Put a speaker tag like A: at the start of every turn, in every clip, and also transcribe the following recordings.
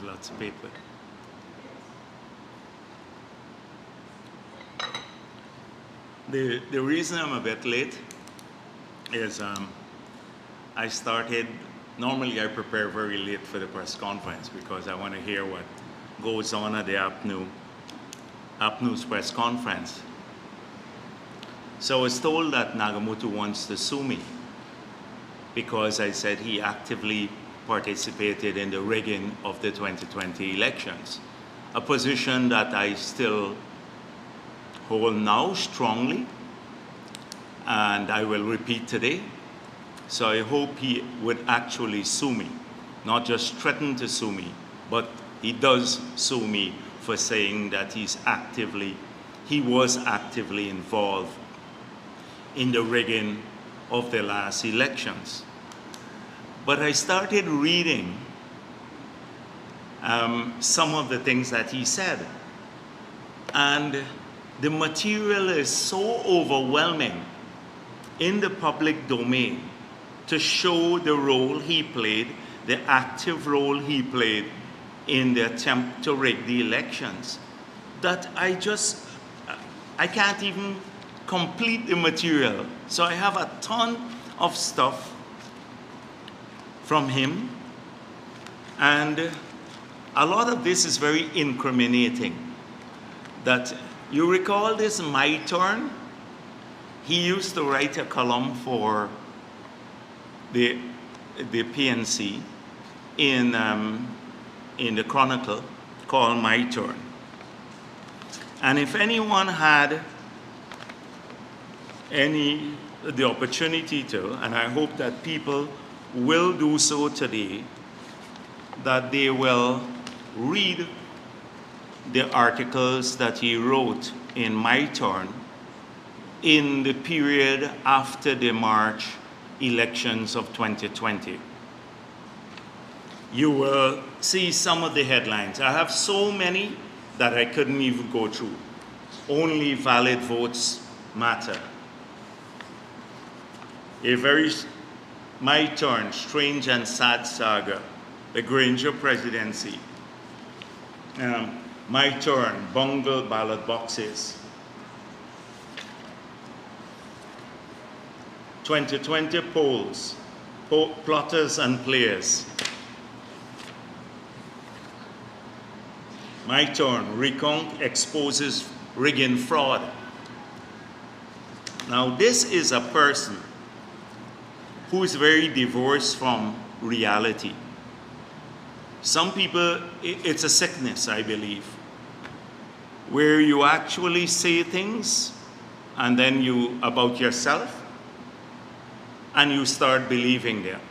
A: have lots of paper. The reason I'm a bit late is I started, normally I prepare very late for the press conference because I want to hear what goes on at the APNU's press conference. So I was told that Nagamutu wants to sue me because I said he actively participated in the rigging of the 2020 elections, a position that I still hold now strongly, and I will repeat today. So I hope he would actually sue me, not just threaten to sue me, but he does sue me for saying that he was actively involved in the rigging of the last elections. But I started reading some of the things that he said, and the material is so overwhelming in the public domain to show the role he played, the active role he played in the attempt to rig the elections, that I can't even complete the material. So I have a ton of stuff from him, and a lot of this is very incriminating. That you recall this My Turn? He used to write a column for the PNC in the Chronicle called My Turn. And if anyone had the opportunity to, and I hope that people will do so today, that they will read the articles that he wrote in My Turn in the period after the March elections of 2020. You will see some of the headlines. I have so many that I couldn't even go through. Only valid votes matter. My Turn, Strange and Sad Saga, the Granger presidency. My Turn, bungled ballot boxes. 2020 polls, plotters and players. My Turn, recount exposes rigging fraud. Now this is a person who is very divorced from reality. Some people, it's a sickness, I believe, where you actually say things and then about yourself, and you start believing them.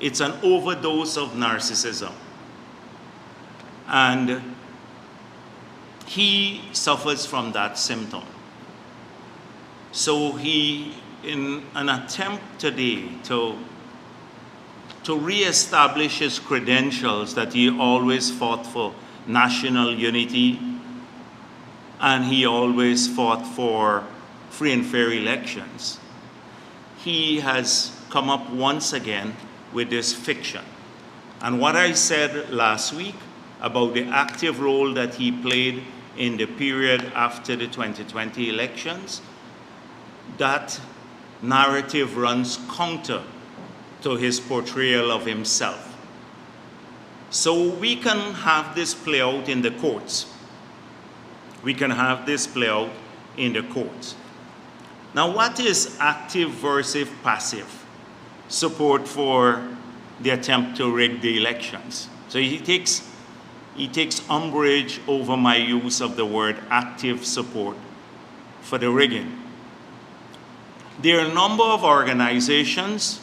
A: It's an overdose of narcissism. And he suffers from that symptom. So he, in an attempt today to reestablish his credentials that he always fought for national unity, and he always fought for free and fair elections, he has come up once again with this fiction. And what I said last week about the active role that he played in the period after the 2020 elections, that narrative runs counter to his portrayal of himself. So we can have this play out in the courts. We can have this play out in the courts. Now, what is active versus passive support for the attempt to rig the elections? So he takes umbrage over my use of the word active support for the rigging. There are a number of organizations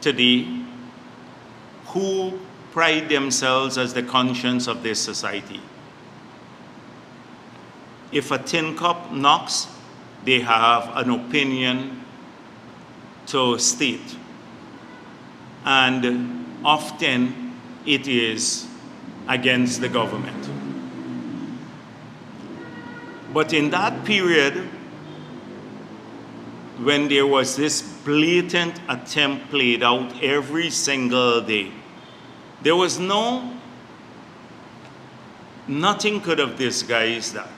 A: today who pride themselves as the conscience of this society. If a tin cup knocks, they have an opinion to state. And often it is against the government. But in that period, when there was this blatant attempt played out every single day, there was no Nothing could have disguised that.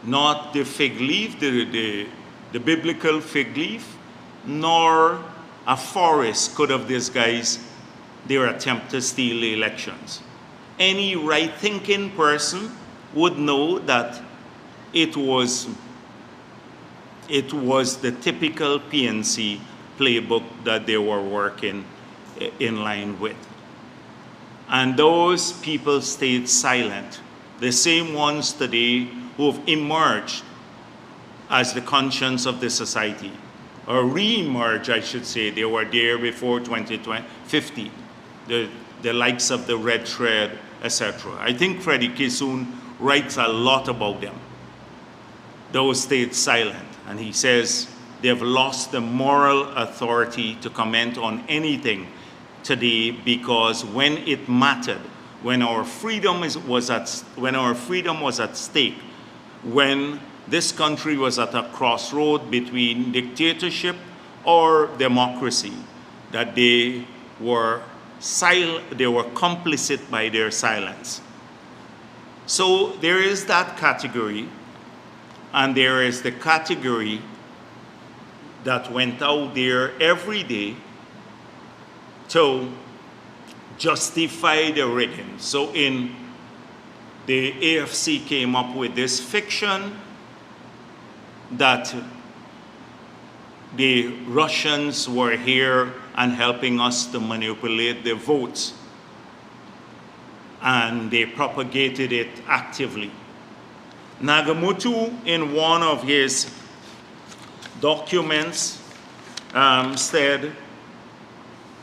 A: Not the fig leaf, the biblical fig leaf, nor a forest could have disguised their attempt to steal the elections. Any right-thinking person would know that it was the typical PNC playbook that they were working in line with. And those people stayed silent. The same ones today who have emerged as the conscience of the society, or re-emerge, I should say. They were there before 2050, the likes of the Red Thread, etc. I think Freddie Kissoon writes a lot about them. Those stayed silent, and he says they've lost the moral authority to comment on anything today, because when it mattered, when our freedom was at stake, when this country was at a crossroad between dictatorship or democracy, that they were complicit by their silence. So there is that category, and there is the category that went out there every day to justify the rigging. So the AFC came up with this fiction that the Russians were here and helping us to manipulate the votes, and they propagated it actively. Nagamootoo, in one of his documents, said,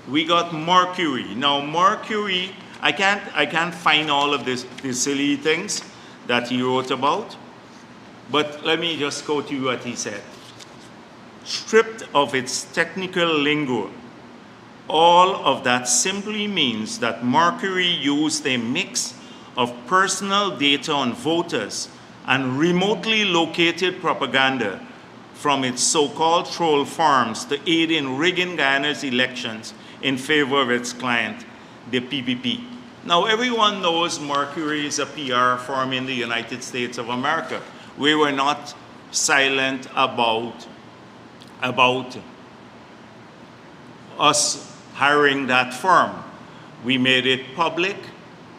A: we got mercury. Now mercury, I can't find all of these silly things that he wrote about, but let me just quote you what he said. Stripped of its technical lingo, all of that simply means that Mercury used a mix of personal data on voters and remotely located propaganda from its so-called troll farms to aid in rigging Guyana's elections in favor of its client, the PPP. Now, everyone knows Mercury is a PR firm in the United States of America. We were not silent about us hiring that firm. We made it public.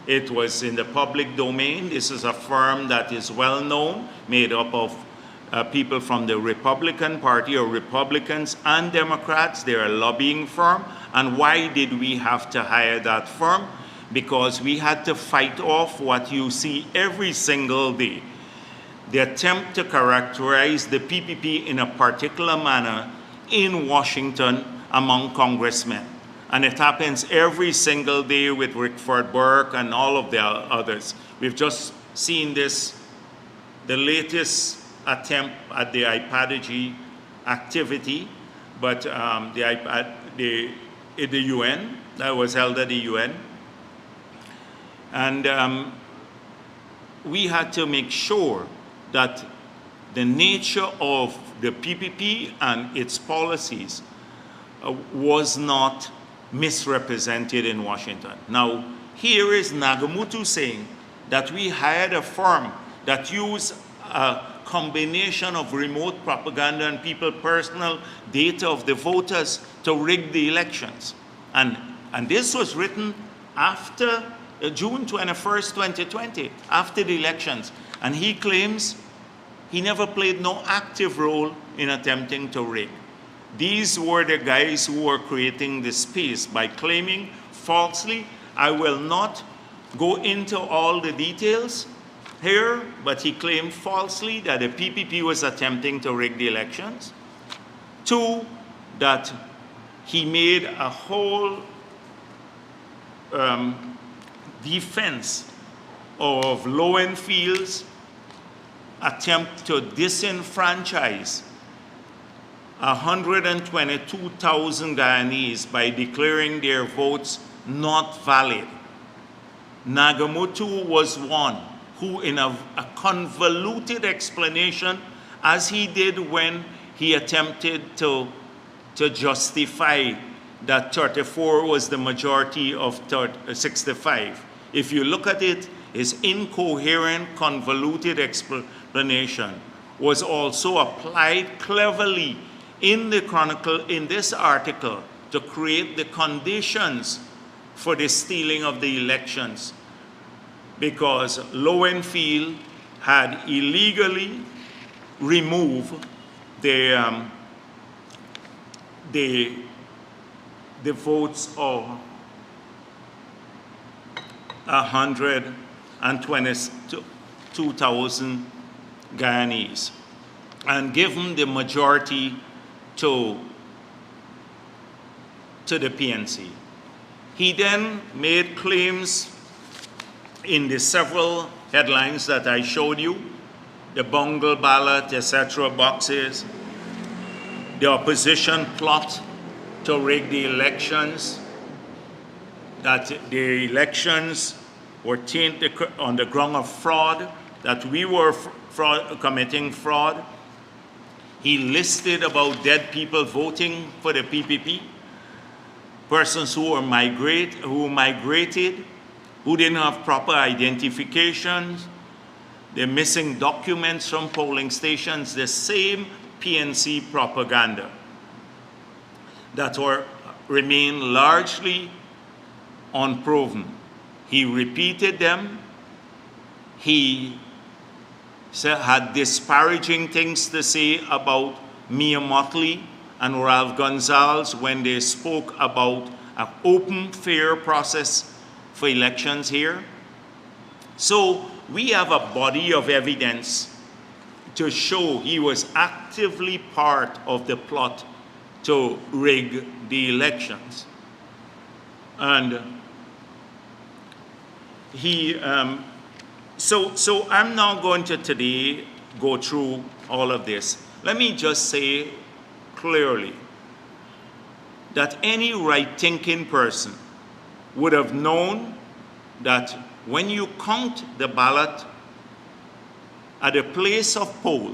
A: It was in the public domain. This is a firm that is well known, made up of people from the Republican Party, or Republicans and Democrats. They're a lobbying firm. And why did we have to hire that firm? Because we had to fight off what you see every single day, the attempt to characterize the PPP in a particular manner in Washington among congressmen. And it happens every single day with Rickford Burke and all of the others. We've just seen this, the latest attempt at the IPADG activity, but the UN, that was held at the UN. And we had to make sure that the nature of the PPP and its policies was not misrepresented in Washington. Now, here is Nagamootoo saying that we hired a firm that used a combination of remote propaganda and people's personal data of the voters to rig the elections. And this was written after June 21st, 2020, after the elections. And he claims he never played no active role in attempting to rig. These were the guys who were creating the space by claiming falsely. I will not go into all the details here, but he claimed falsely that the PPP was attempting to rig the elections. Two, that he made a whole defense of Lowenfield's attempt to disenfranchise 122,000 Guyanese by declaring their votes not valid. Nagamootoo was one who, in a convoluted explanation, as he did when he attempted to justify that 34 was the majority of 65. If you look at it, his incoherent, convoluted explanation was also applied cleverly in the Chronicle, in this article, to create the conditions for the stealing of the elections, because Lowenfield had illegally removed the votes of 122,000 Guyanese and given the majority to the PNC. He then made claims in the several headlines that I showed you, the bungle ballot, etc. boxes, the opposition plot to rig the elections, that the elections were tainted on the ground of fraud, that we were committing fraud. He listed about dead people voting for the PPP, persons who migrated, who didn't have proper identifications, the missing documents from polling stations, the same PNC propaganda that remain largely unproven. He repeated them. He had disparaging things to say about Mia Motley and Ralph Gonzalez when they spoke about an open, fair process for elections here. So we have a body of evidence to show he was actively part of the plot to rig the elections. And he, so I'm not going to today go through all of this. Let me just say clearly that any right-thinking person would have known that when you count the ballot at a place of poll,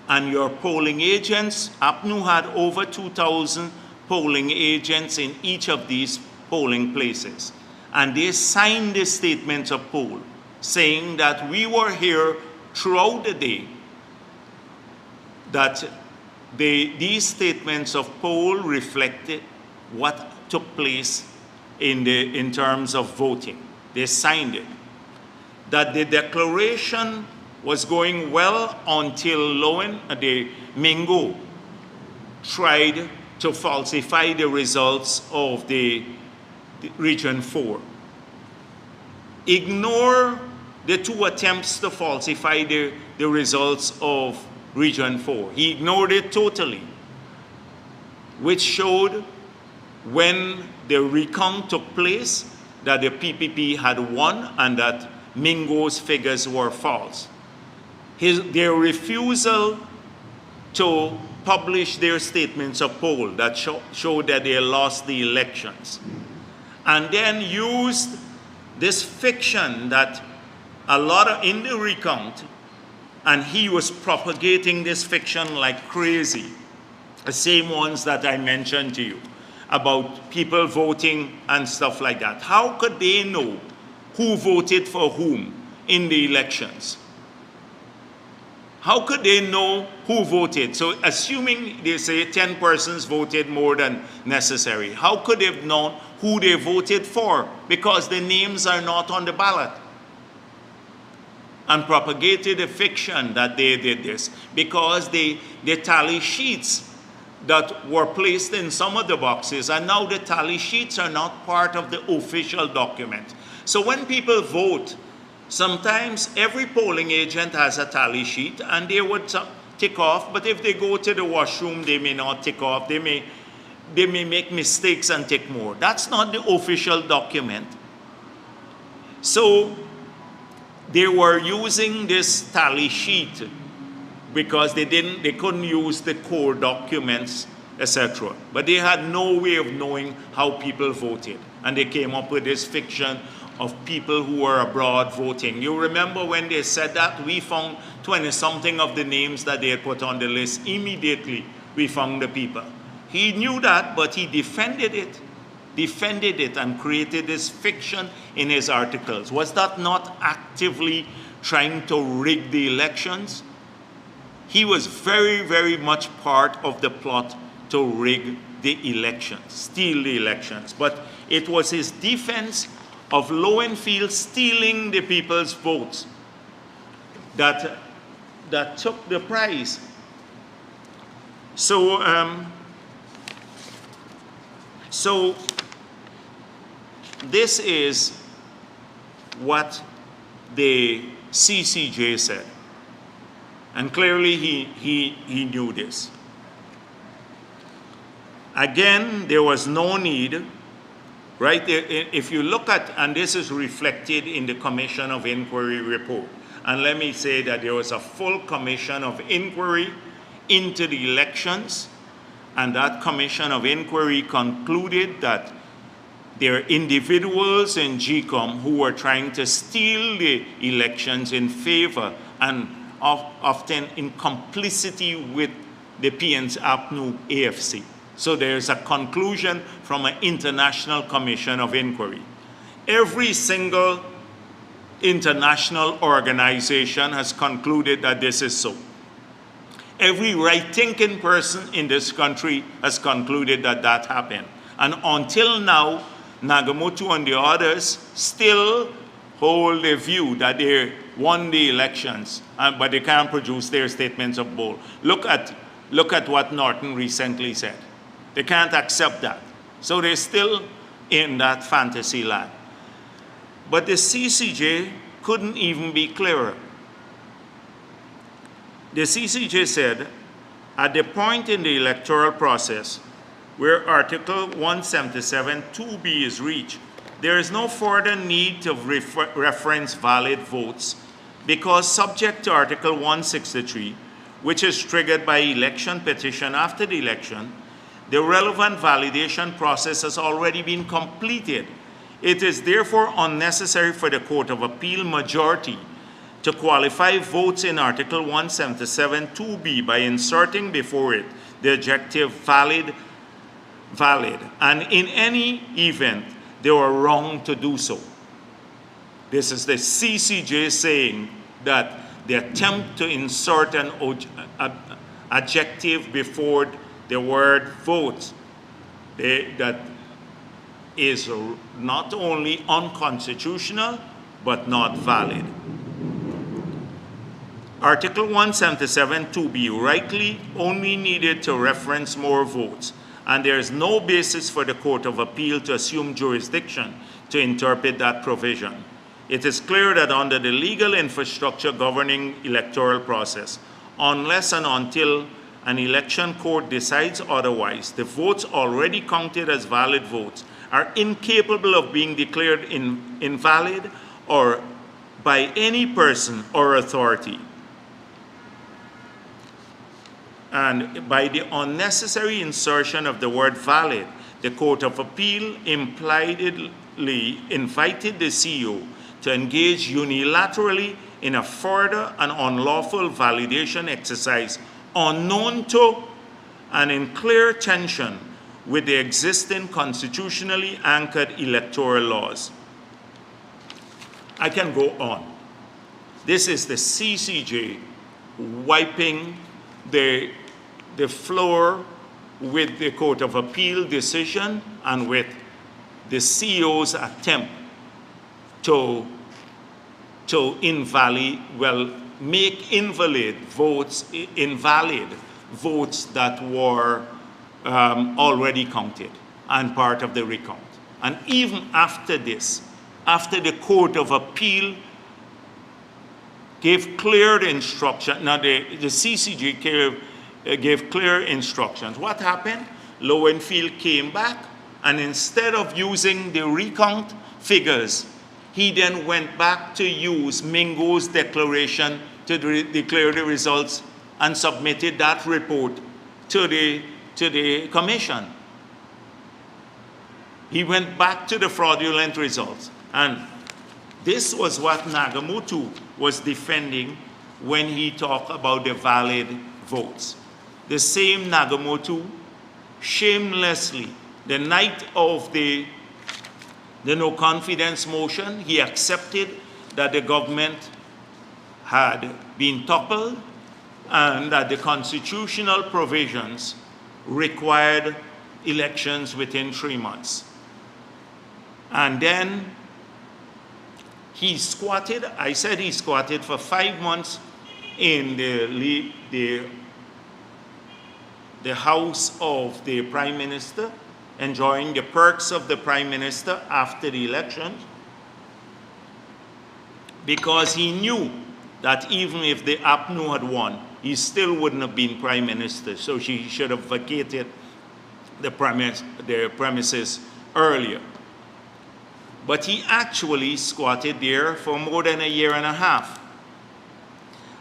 A: and your polling agents, APNU had over 2,000 polling agents in each of these polling places, and they signed the statements of poll saying that we were here throughout the day, that these statements of poll reflected what took place in terms of voting. They signed it. That the declaration was going well until Mingo tried to falsify the results of the Region 4. Ignore the two attempts to falsify the results of Region 4. He ignored it totally, which showed when the recount took place that the PPP had won and that Mingo's figures were false. Their refusal to publish their statements of poll that showed that they lost the elections, and then used this fiction that a lot of, in the recount, and he was propagating this fiction like crazy, the same ones that I mentioned to you, about people voting and stuff like that. How could they know who voted for whom in the elections? How could they know who voted? So assuming they say 10 persons voted more than necessary, how could they have known who they voted for? Because the names are not on the ballot. And propagated a fiction that they did this because the tally sheets that were placed in some of the boxes, and now the tally sheets are not part of the official document. So when people vote, sometimes every polling agent has a tally sheet and they would tick off, but if they go to the washroom, they may not tick off. They may make mistakes and tick more. That's not the official document. So they were using this tally sheet because they couldn't use the core documents, etc. But they had no way of knowing how people voted. And they came up with this fiction of people who were abroad voting. You remember when they said that? We found 20-something of the names that they had put on the list. Immediately, we found the people. He knew that, but he defended it. defended it and created this fiction in his articles. Was that not actively trying to rig the elections? He was very, very much part of the plot to rig the elections, steal the elections. But it was his defense of Lowenfield stealing the people's votes that took the prize. So this is what the CCJ said. And clearly he knew this. Again, there was no need, right? If you look at, and this is reflected in the Commission of Inquiry report, and let me say that there was a full Commission of Inquiry into the elections, and that Commission of Inquiry concluded that there are individuals in GCOM who were trying to steal the elections in favor and often in complicity with the PNC-APNU AFC. So there's a conclusion from an international commission of inquiry. Every single international organization has concluded that this is so. Every right-thinking person in this country has concluded that that happened. And until now, Nagamoto and the others still hold the view that they won the elections, but they can't produce their statements of bold. Look at what Norton recently said. They can't accept that. So they're still in that fantasy land. But the CCJ couldn't even be clearer. The CCJ said, at the point in the electoral process where Article 177 2B is reached, there is no further need to reference valid votes because subject to Article 163, which is triggered by election petition after the election, the relevant validation process has already been completed. It is therefore unnecessary for the Court of Appeal majority to qualify votes in Article 177 2B by inserting before it the adjective valid, and in any event, they were wrong to do so. This is the CCJ saying that the attempt to insert an adjective before the word vote that is not only unconstitutional, but not valid. Article 177 2B rightly only needed to reference more votes, and there is no basis for the Court of Appeal to assume jurisdiction to interpret that provision. It is clear that under the legal infrastructure governing electoral process, unless and until an election court decides otherwise, the votes already counted as valid votes are incapable of being declared invalid or by any person or authority. And by the unnecessary insertion of the word valid, the Court of Appeal impliedly invited the CEO to engage unilaterally in a further and unlawful validation exercise unknown to and in clear tension with the existing constitutionally anchored electoral laws. I can go on. This is the CCJ wiping the floor with the Court of Appeal decision and with the CEO's attempt to make invalid votes that were already counted and part of the recount. And even after this, after the Court of Appeal gave clear instruction, now the CCJ gave clear instructions. What happened? Lowenfield came back, and instead of using the recount figures, he then went back to use Mingo's declaration to declare the results and submitted that report to the commission. He went back to the fraudulent results. And this was what Nagamoto was defending when he talked about the valid votes. The same Nagamoto shamelessly The night of the no confidence motion, he accepted that the government had been toppled and that the constitutional provisions required elections within 3 months. And then he squatted, I said he squatted for 5 months in the house of the Prime Minister, enjoying the perks of the Prime Minister after the election, because he knew that even if the APNU had won, he still wouldn't have been Prime Minister, so he should have vacated the premises earlier. But he actually squatted there for more than a year and a half.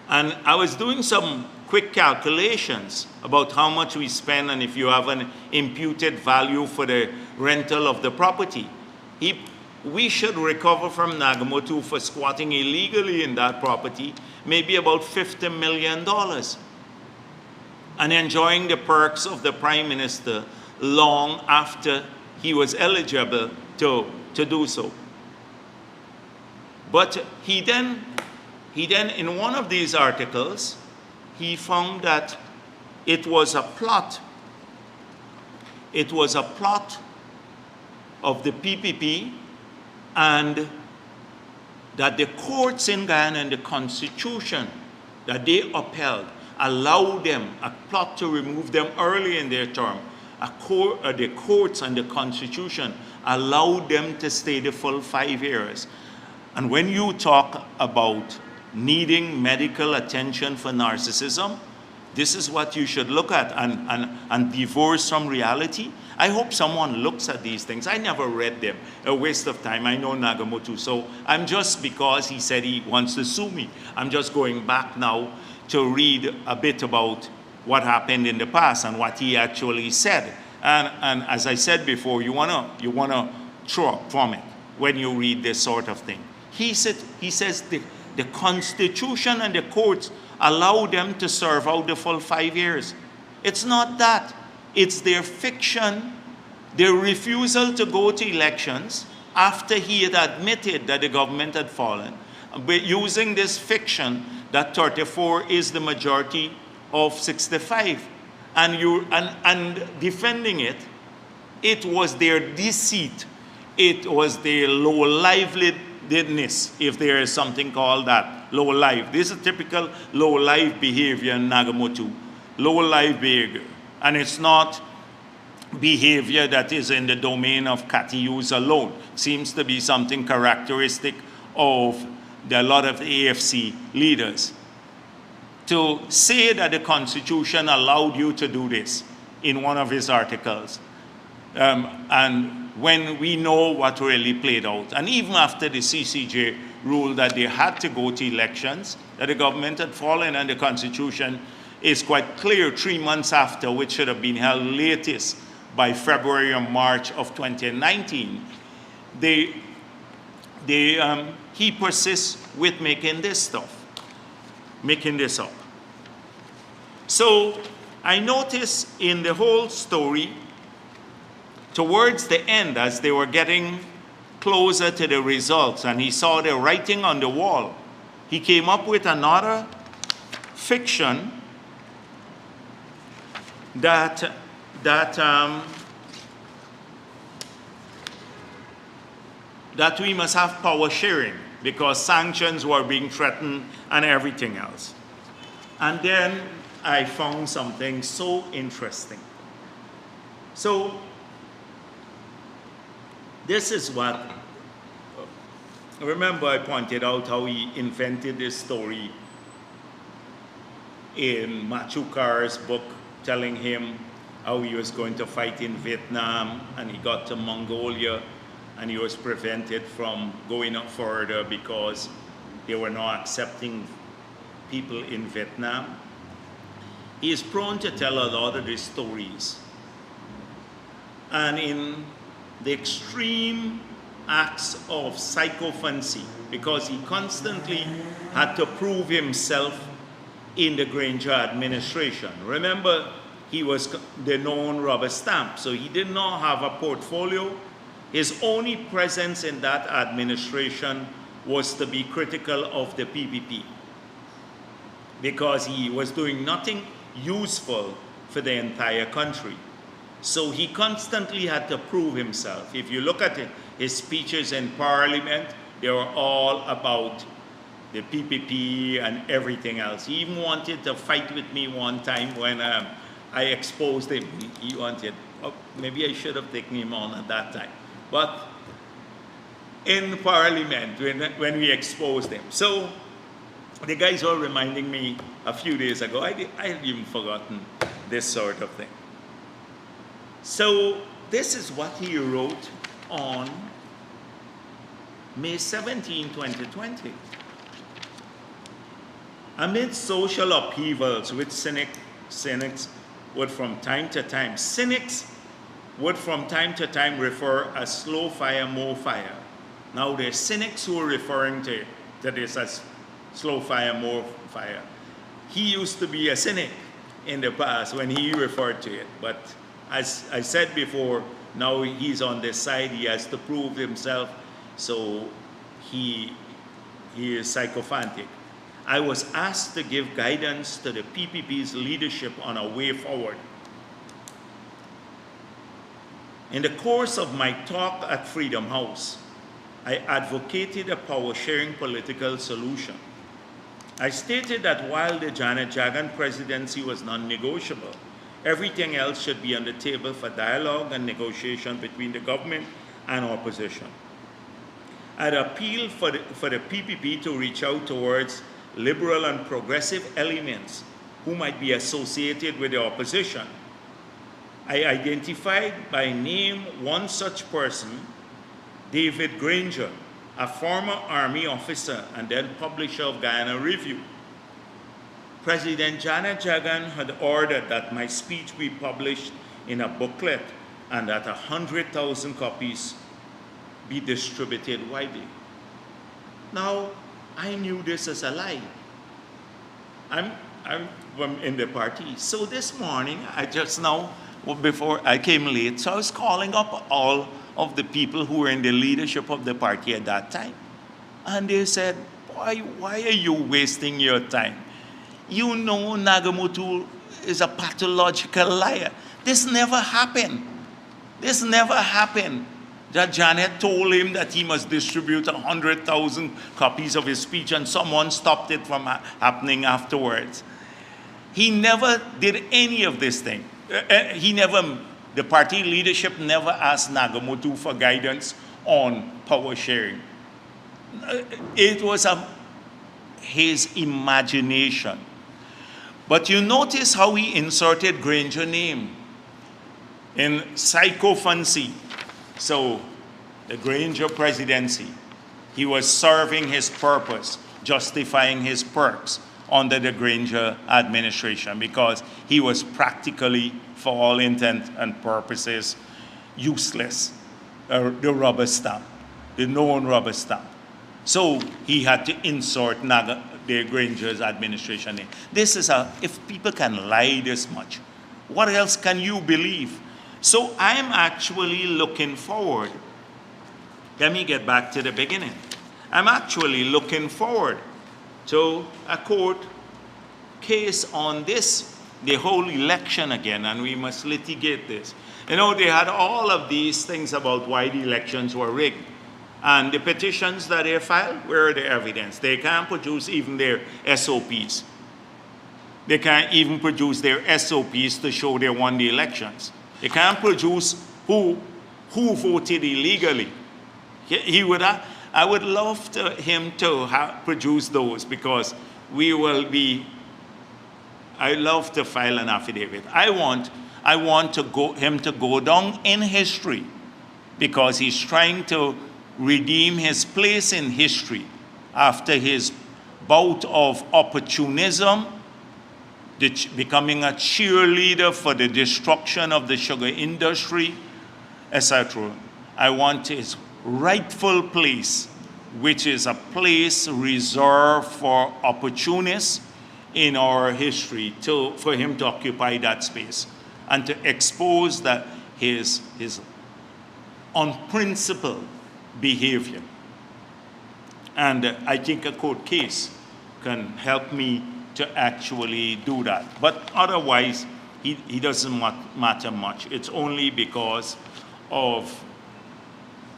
A: And I was doing some quick calculations about how much we spend and if you have an imputed value for the rental of the property. We should recover from Nagamootoo for squatting illegally in that property maybe about $50 million and enjoying the perks of the Prime Minister long after he was eligible to do so. But he then, in one of these articles, he found that it was a plot. It was a plot of the PPP, and that the courts in Guyana and the Constitution that they upheld allowed them a plot to remove them early in their term. The courts and the Constitution allowed them to stay the full 5 years. And when you talk about needing medical attention for narcissism, this is what you should look at and divorce from reality. I hope someone looks at these things. I never read them. A waste of time. I know Nagamootoo. So I'm just, because he said he wants to sue me, I'm just going back now to read a bit about what happened in the past and what he actually said. And as I said before, you wanna throw up from it when you read this sort of thing. He says the Constitution and the courts allow them to serve out the full 5 years. It's not that. It's their fiction, their refusal to go to elections after he had admitted that the government had fallen, but using this fiction that 34 is the majority of 65, and defending it. It was their deceit. It was their low liveliness, if there is something called that, low life. This is typical low life behavior in Nagamootoo, low life behavior. And it's not behavior that is in the domain of Katius alone. Seems to be something characteristic of a lot of AFC leaders. To say that the Constitution allowed you to do this in one of his articles, and when we know what really played out, and even after the CCJ ruled that they had to go to elections, that the government had fallen, and the Constitution is quite clear 3 months after, which should have been held latest by February or March of 2019, he persists with making this stuff, making this up. So I noticed in the whole story, towards the end, as they were getting closer to the results and he saw the writing on the wall, he came up with another fiction that we must have power sharing because sanctions were being threatened and everything else. And then I found something so interesting. So this is what, remember I pointed out how he invented this story in Machukar's book, telling him how he was going to fight in Vietnam, and he got to Mongolia and he was prevented from going up further because they were not accepting people in Vietnam. He is prone to tell a lot of these stories. And in the extreme acts of sycophancy, because he constantly had to prove himself in the Granger administration. Remember, he was the known rubber stamp. So he did not have a portfolio. His only presence in that administration was to be critical of the PPP, because he was doing nothing useful for the entire country. So he constantly had to prove himself. If you look at it, his speeches in Parliament, they were all about the PPP and everything else. He even wanted to fight with me one time when I exposed him. He wanted, oh, maybe I should have taken him on at that time. But in Parliament, when we exposed him. So the guys were reminding me a few days ago, I had even forgotten this sort of thing. So this is what he wrote on May 17, 2020. Amid social upheavals which cynics would from time to time refer as slow fire, more fire. Now there's cynics who are referring to this as slow fire, more fire. He used to be a cynic in the past when he referred to it, but as I said before, now he's on this side, he has to prove himself, so he is sycophantic. I was asked to give guidance to the PPP's leadership on a way forward. In the course of my talk at Freedom House, I advocated a power-sharing political solution. I stated that while the Janet Jagan presidency was non-negotiable, everything else should be on the table for dialogue and negotiation between the government and opposition. I'd appeal for the PPP to reach out towards liberal and progressive elements who might be associated with the opposition. I identified by name one such person, David Granger, a former Army officer and then publisher of Guyana Review. President Janet Jagan had ordered that my speech be published in a booklet and that 100,000 copies be distributed widely. Now, I knew this as a lie. I'm in the party. So this morning, before I came late, so I was calling up all of the people who were in the leadership of the party at that time. And they said, why are you wasting your time? You know Nagamutu is a pathological liar. This never happened. This never happened. That Janet told him that he must distribute 100,000 copies of his speech and someone stopped it from happening afterwards. He never did any of this thing. The party leadership never asked Nagamutu for guidance on power sharing. It was his imagination. But you notice how he inserted Granger name in sycophancy. So the Granger presidency, he was serving his purpose, justifying his perks under the Granger administration because he was practically, for all intent and purposes, useless. The rubber stamp, the known rubber stamp. So he had to insert the Granger's administration in. This is if people can lie this much, what else can you believe? So I'm actually looking forward. Let me get back to the beginning. I'm actually looking forward to a court case on this, the whole election again, and we must litigate this. You know, they had all of these things about why the elections were rigged. And the petitions that they filed, where are the evidence? They can't produce even their SOPs. They can't even produce their SOPs to show they won the elections. They can't produce who voted illegally. I would love him to produce those because I love to file an affidavit. I want him to go down in history because he's trying to redeem his place in history after his bout of opportunism, becoming a cheerleader for the destruction of the sugar industry, etc. I want his rightful place, which is a place reserved for opportunists in our history, for him to occupy that space. and to expose that his unprincipled behavior. And I think a court case can help me to actually do that. But otherwise, he doesn't matter much. It's only because of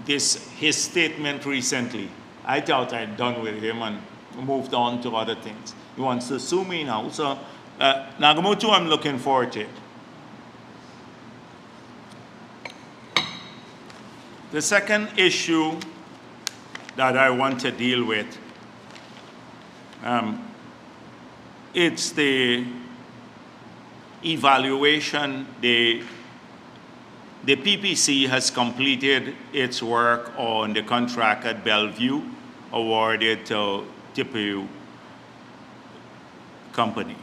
A: his statement recently. I thought I'd done with him and moved on to other things. He wants to sue me now. So, Nagamoto, I'm looking forward to it. The second issue that I want to deal with, it's the evaluation. The PPC has completed its work on the contract at Bellevue, awarded to TPU company.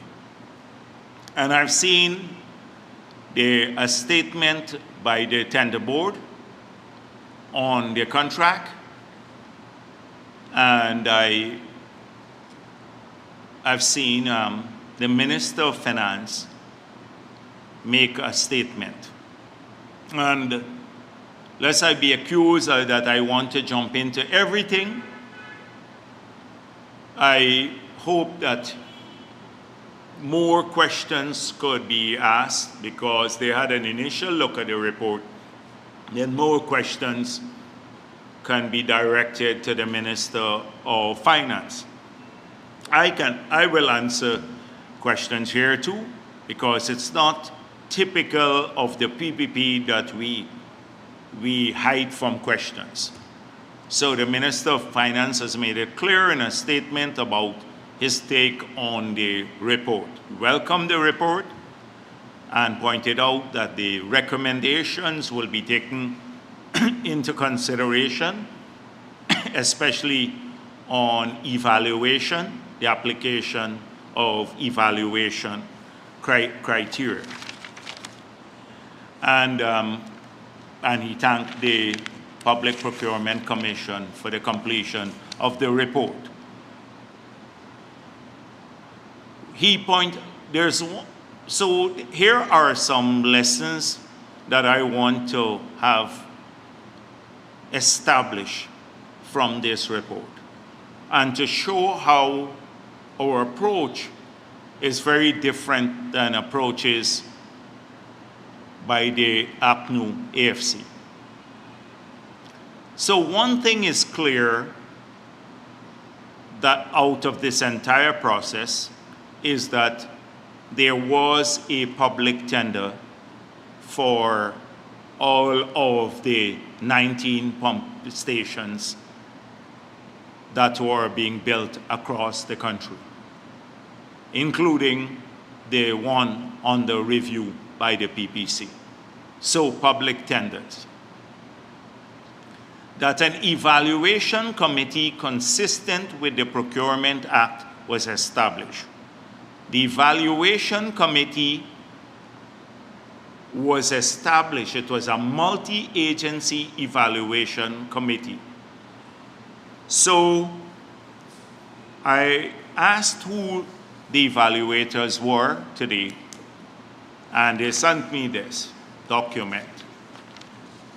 A: And I've seen a statement by the tender board on the contract, and I've seen the Minister of Finance make a statement. And lest I be accused that I want to jump into everything, I hope that more questions could be asked, because they had an initial look at the report. Then more questions can be directed to the Minister of Finance. I will answer questions here too, because it's not typical of the PPP that we hide from questions. So the Minister of Finance has made it clear in a statement about his take on the report. Welcomed the report and pointed out that the recommendations will be taken into consideration, especially on evaluation, the application of evaluation criteria. And he thanked the Public Procurement Commission for the completion of the report. So here are some lessons that I want to have established from this report, and to show how our approach is very different than approaches by the APNU AFC. So one thing is clear, that out of this entire process is that there was a public tender for all of the 19 pump stations that were being built across the country, including the one under review by the PPC. So public tenders. That an evaluation committee consistent with the Procurement Act was established. The evaluation committee was established. It was a multi-agency evaluation committee. So I asked who the evaluators were today, and they sent me this document.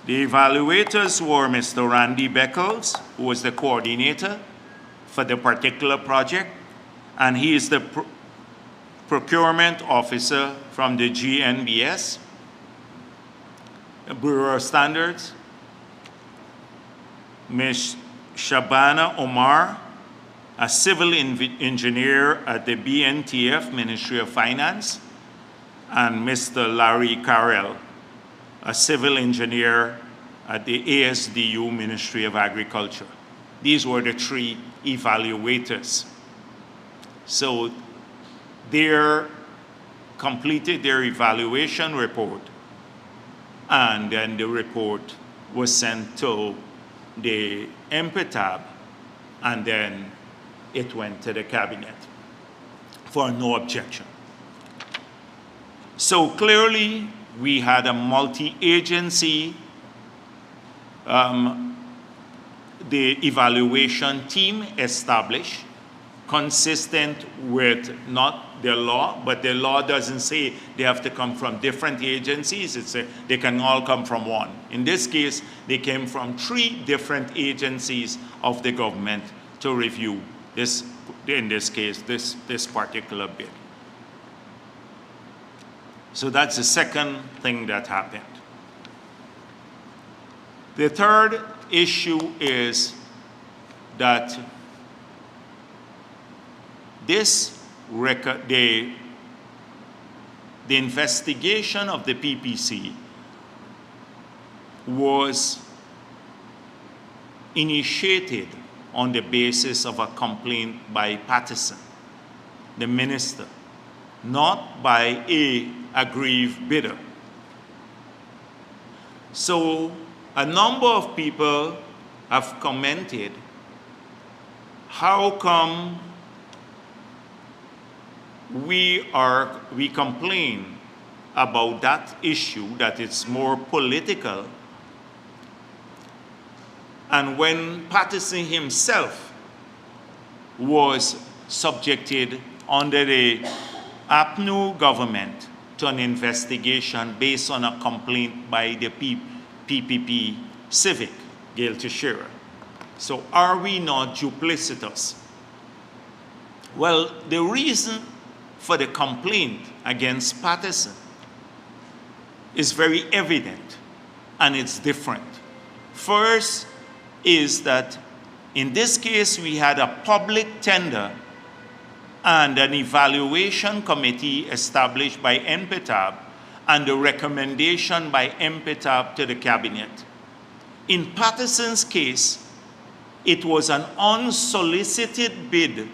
A: The evaluators were Mr. Randy Beckles, who was the coordinator for the particular project, and he is the procurement officer from the GNBS, Bureau of Standards. Ms. Shabana Omar, a civil engineer at the BNTF, Ministry of Finance, and Mr. Larry Carrell, a civil engineer at the ASDU, Ministry of Agriculture. These were the three evaluators. So they completed their evaluation report, and then the report was sent to the MPTAB, and then it went to the cabinet for no objection. So clearly, we had a multi-agency, the evaluation team established, consistent with not the law, but the law doesn't say they have to come from different agencies. They can all come from one. In this case, they came from 3 different agencies of the government to review this, in this case, this particular bid. So that's the second thing that happened. The third issue is that the investigation of the PPC was initiated on the basis of a complaint by Patterson, the minister, not by a aggrieved bidder. So a number of people have commented, how come we complain about that issue, that it's more political, and when Patterson himself was subjected under the APNU government to an investigation based on a complaint by the PPP Civic, Gail Teixeira. So are we not duplicitous? Well, the reason for the complaint against Patterson is very evident, and it's different. First is that in this case we had a public tender and an evaluation committee established by NPTAB and a recommendation by NPTAB to the cabinet. In Patterson's case, it was an unsolicited bid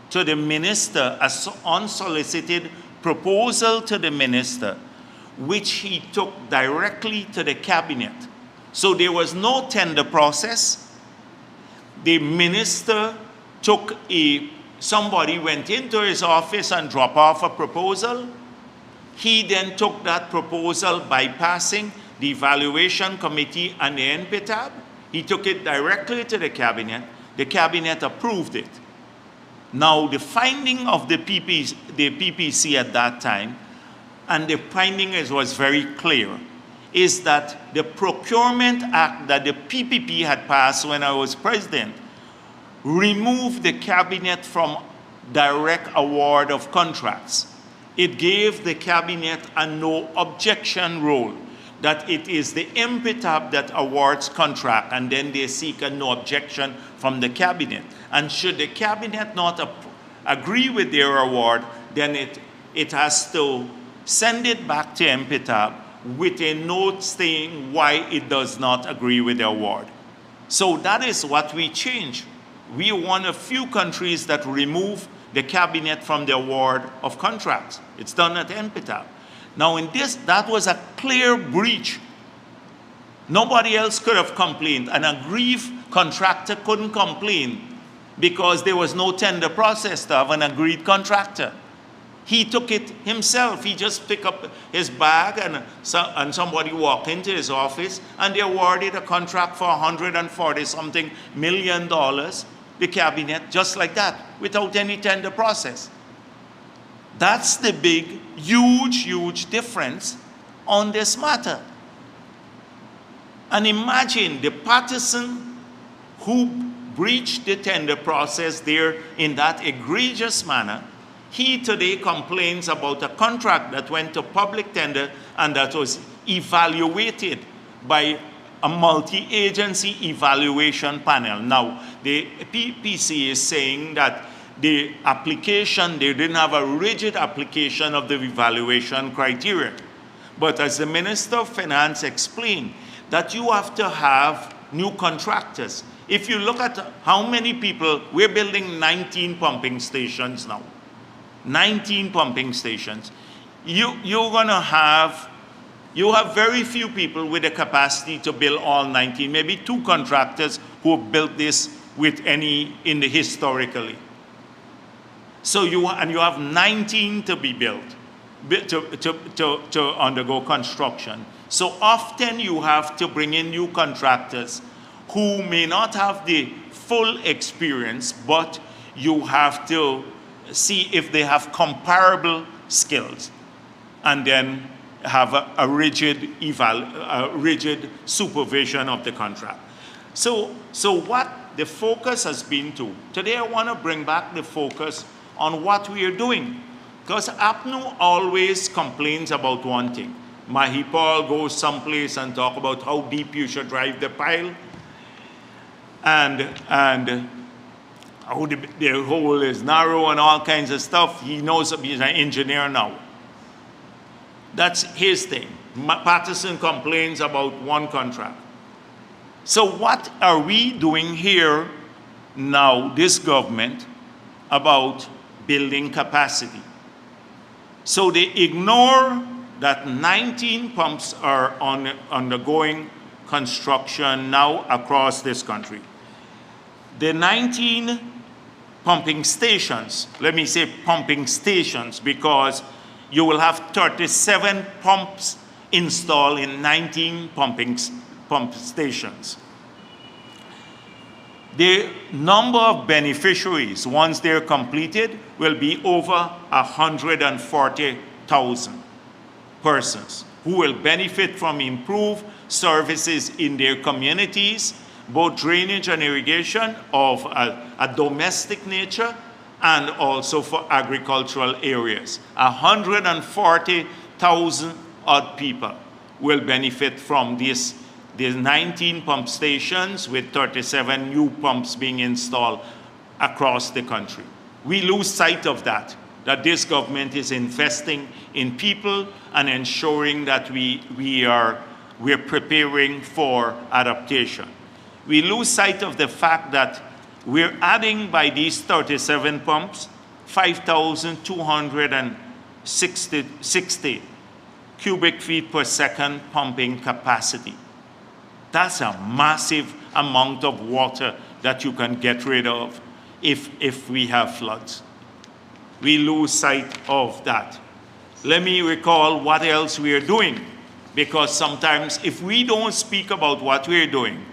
A: to the minister, an unsolicited proposal to the minister, which he took directly to the cabinet. So there was no tender process. The minister took somebody went into his office and dropped off a proposal. He then took that proposal, bypassing the evaluation committee and the NPTAB. He took it directly to the cabinet. The cabinet approved it. Now, the finding of the PPC at that time, and the finding was very clear, is that the Procurement Act that the PPP had passed when I was president removed the cabinet from direct award of contracts. It gave the cabinet a no objection role, that it is the NPTAB that awards contract, and then they seek a no objection from the cabinet. And should the cabinet not agree with their award, then it has to send it back to NPTAB with a note saying why it does not agree with the award. So that is what we changed. We are one of few countries that remove the cabinet from the award of contracts. It's done at NPTAB. Now in this, that was a clear breach. Nobody else could have complained. An aggrieved contractor couldn't complain because there was no tender process to have an agreed contractor. He took it himself. He just picked up his bag and somebody walked into his office and they awarded a contract for $140-something million, the cabinet, just like that, without any tender process. That's the big, huge, huge difference on this matter. And imagine the Patterson who breached the tender process there in that egregious manner. He today complains about a contract that went to public tender and that was evaluated by a multi-agency evaluation panel. Now, the PPC is saying that the application, they didn't have a rigid application of the evaluation criteria. But as the Minister of Finance explained, that you have to have new contractors. If you look at how many people, we're building 19 pumping stations now. 19 pumping stations. You have very few people with the capacity to build all 19, maybe 2 contractors who have built this with any in the historically. So you have 19 to be built, to undergo construction. So often you have to bring in new contractors who may not have the full experience, but you have to see if they have comparable skills, and then have a rigid supervision of the contract. So what the focus has been to, today I want to bring back the focus on what we are doing. Because APNU always complains about one thing. Mahipal goes someplace and talk about how deep you should drive the pile, and how the hole is narrow and all kinds of stuff. He knows he's an engineer now. That's his thing. Patterson complains about one contract. So what are we doing here now, this government, about building capacity? So they ignore that 19 pumps are undergoing construction now across this country. The 19 pumping stations, let me say pumping stations, because you will have 37 pumps installed in 19 pump stations. The number of beneficiaries, once they're completed, will be over 140,000 persons who will benefit from improved services in their communities, both drainage and irrigation of a domestic nature and also for agricultural areas. 140,000 odd people will benefit from these 19 pump stations with 37 new pumps being installed across the country. We lose sight of that this government is investing in people and ensuring that we're preparing for adaptation. We lose sight of the fact that we're adding, by these 37 pumps, 5,260 cubic feet per second pumping capacity. That's a massive amount of water that you can get rid of if we have floods. We lose sight of that. Let me recall what else we are doing, because sometimes if we don't speak about what we're doing,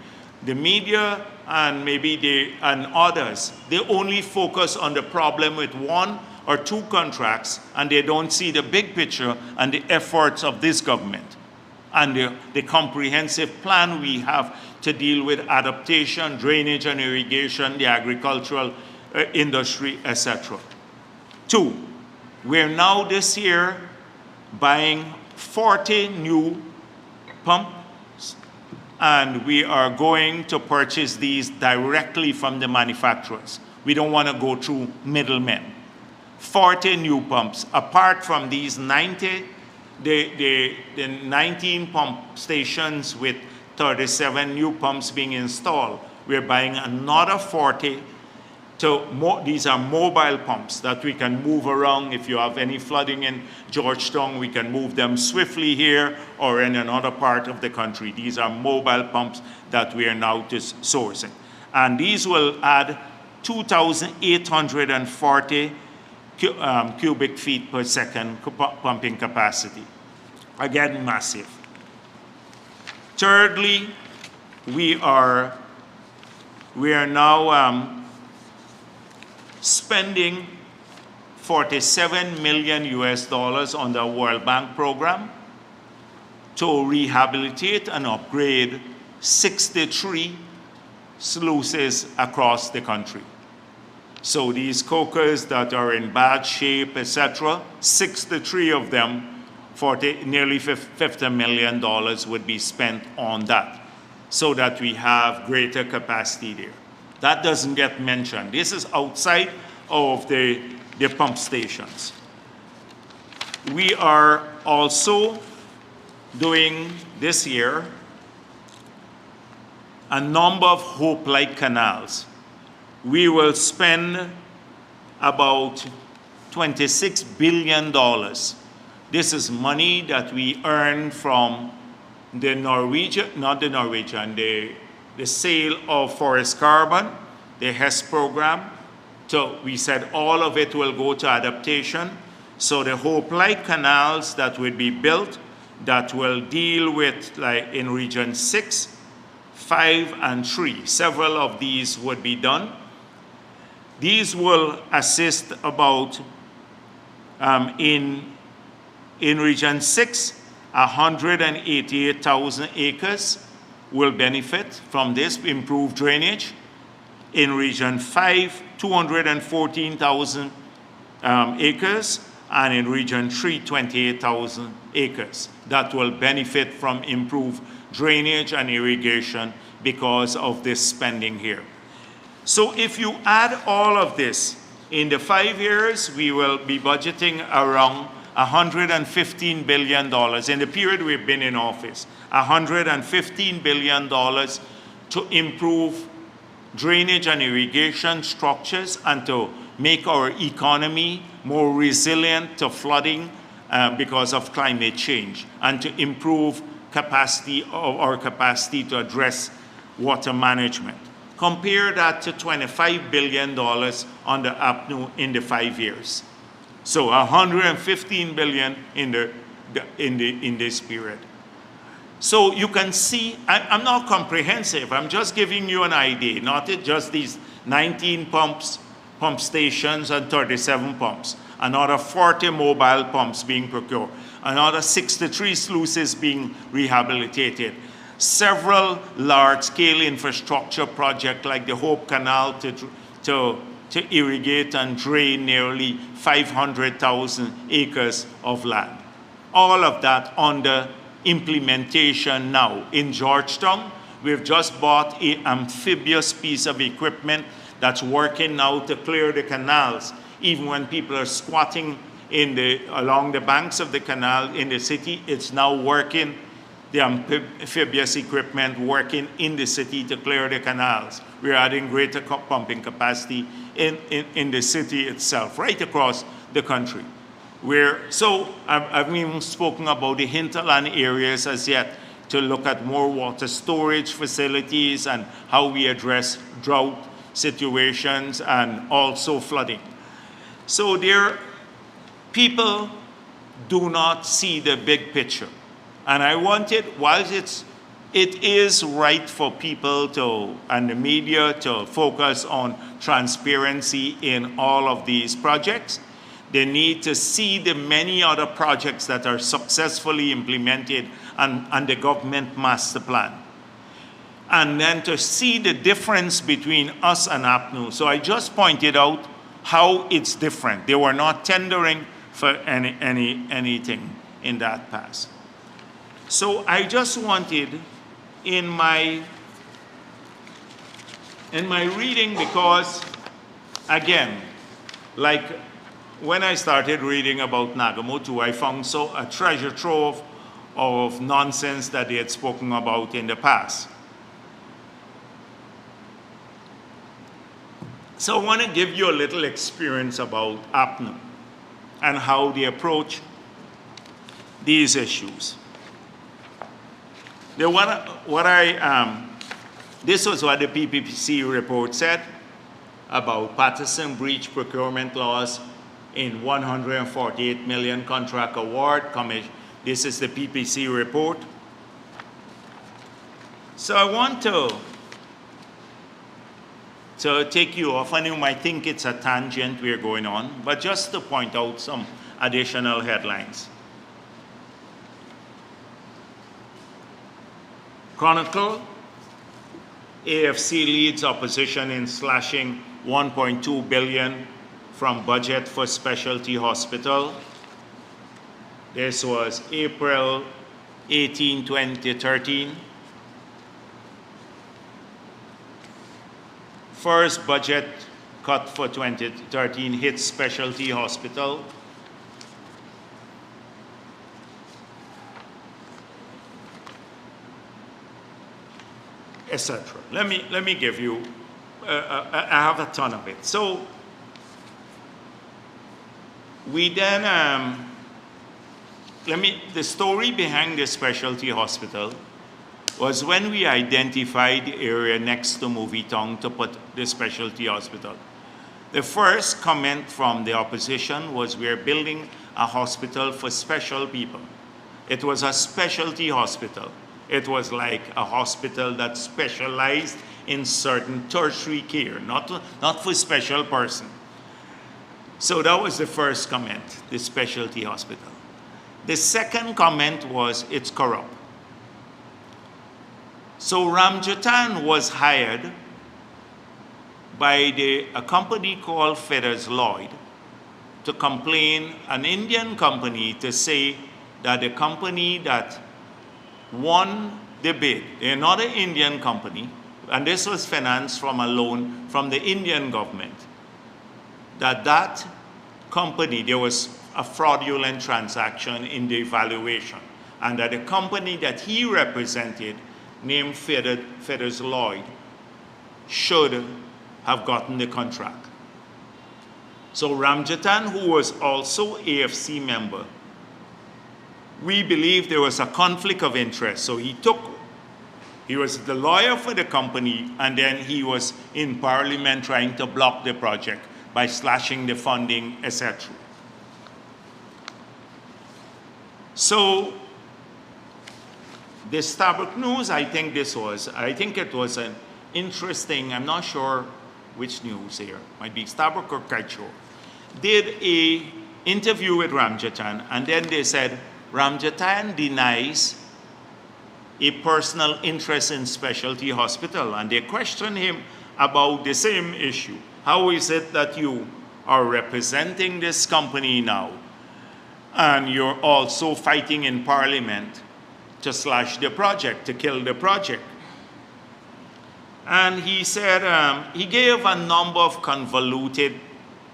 A: the media and maybe and others, they only focus on the problem with one or two contracts, and they don't see the big picture and the efforts of this government and the comprehensive plan we have to deal with adaptation, drainage and irrigation, the agricultural industry, etc. Two, we're now this year buying 40 new pumps, and we are going to purchase these directly from the manufacturers. We don't want to go through middlemen. 40 new pumps. Apart from these 90, the 19 pump stations with 37 new pumps being installed, we're buying another 40. These are mobile pumps that we can move around. If you have any flooding in Georgetown, we can move them swiftly here or in another part of the country. These are mobile pumps that we are now just sourcing. And these will add 2,840 cubic feet per second pumping capacity. Again, massive. Thirdly, we are now spending $47 million on the World Bank program to rehabilitate and upgrade 63 sluices across the country. So these cokers that are in bad shape, etc., 63 of them, for nearly $50 million would be spent on that, so that we have greater capacity there. That doesn't get mentioned. This is outside of the pump stations. We are also doing this year a number of Hope-like canals. We will spend about $26 billion. This is money that we earn from the sale of forest carbon, the HES program. So we said all of it will go to adaptation. So the Hope-like canals that will be built that will deal with, like in region 6, 5, and 3. Several of these would be done. These will assist about, in Region 6, 188,000 acres will benefit from this improved drainage. In Region 5, 214,000 acres, and in Region 3, 28,000 acres that will benefit from improved drainage and irrigation because of this spending here. So if you add all of this, in the 5 years, we will be budgeting around $115 billion in the period we've been in office, $115 billion to improve drainage and irrigation structures and to make our economy more resilient to flooding because of climate change, and to improve our capacity to address water management. Compare that to $25 billion under APNU in the 5 years. So $115 billion in this period. So you can see, I'm not comprehensive, I'm just giving you an idea, not just these 19 pump stations and 37 pumps, another 40 mobile pumps being procured, another 63 sluices being rehabilitated, several large-scale infrastructure projects like the Hope Canal to irrigate and drain nearly 500,000 acres of land. All of that under implementation now. In Georgetown, we've just bought an amphibious piece of equipment that's working now to clear the canals. Even when people are squatting along the banks of the canal in the city, it's now working, the amphibious equipment working in the city to clear the canals. We're adding greater pumping capacity in the city itself, right across the country. So I've even spoken about the hinterland areas as yet, to look at more water storage facilities and how we address drought situations and also flooding. So people do not see the big picture. And I wanted, whilst it is right for people and the media to focus on transparency in all of these projects, they need to see the many other projects that are successfully implemented and the government master plan. And then to see the difference between us and APNU. So I just pointed out how it's different. They were not tendering for anything in that past. So I just wanted, in my reading, because again, like when I started reading about Nagamotu, I found a treasure trove of nonsense that they had spoken about in the past. So I want to give you a little experience about APNU and how they approach these issues. This was what the PPC report said about Patterson breach procurement laws in 148 million contract award commission. This is the PPC report. So I want to take you off, and you might think it's a tangent we're going on, but just to point out some additional headlines. Chronicle, AFC leads opposition in slashing $1.2 billion from budget for specialty hospital. This was April 18, 2013. First budget cut for 2013 hits specialty hospital. Etc. Let me give you, I have a ton of it. So we then, the story behind the specialty hospital was when we identified the area next to Movietown to put the specialty hospital. The first comment from the opposition was, we're building a hospital for special people. It was a specialty hospital. It was like a hospital that specialized in certain tertiary care, not for special person. So that was the first comment, the specialty hospital. The second comment was it's corrupt. So Ramjatan was hired by a company called Feathers Lloyd to complain, an Indian company, to say that the company that won the bid, another Indian company, and this was financed from a loan from the Indian government, that company, there was a fraudulent transaction in the evaluation, and that the company that he represented, named Feathers Lloyd, should have gotten the contract. So Ramjatan, who was also AFC member, we believe there was a conflict of interest. So he was the lawyer for the company, and then he was in Parliament trying to block the project by slashing the funding, etc. So the Starbuck News, I think it was an interesting, I'm not sure which news here, might be Starbuck or Kaicho, did a interview with Ramjatan, and then they said, Ramjatan denies a personal interest in specialty hospital, and they questioned him about the same issue. How is it that you are representing this company now, and you're also fighting in Parliament to slash the project, to kill the project? And he said, he gave a number of convoluted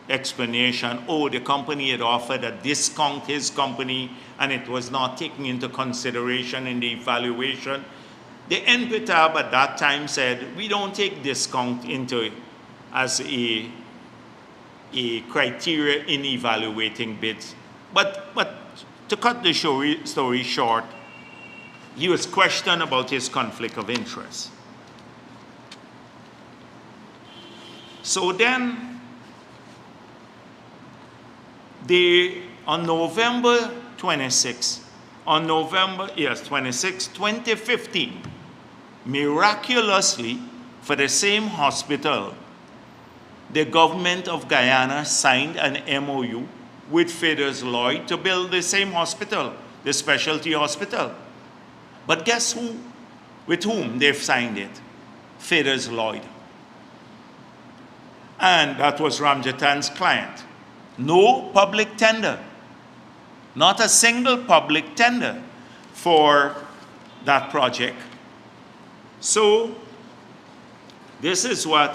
A: explanation. Oh, the company had offered a discount, his company, and it was not taken into consideration in the evaluation. The NPTAB at that time said, we don't take discount into as a criteria in evaluating bids. But to cut the story short, he was questioned about his conflict of interest. So then, on November 26, 2015, miraculously, for the same hospital, the government of Guyana signed an MOU with Feathers Lloyd to build the same hospital, the specialty hospital. But guess who? With whom they've signed it? Feathers Lloyd. And that was Ramjatan's client. No public tender. Not a single public tender for that project. So this is what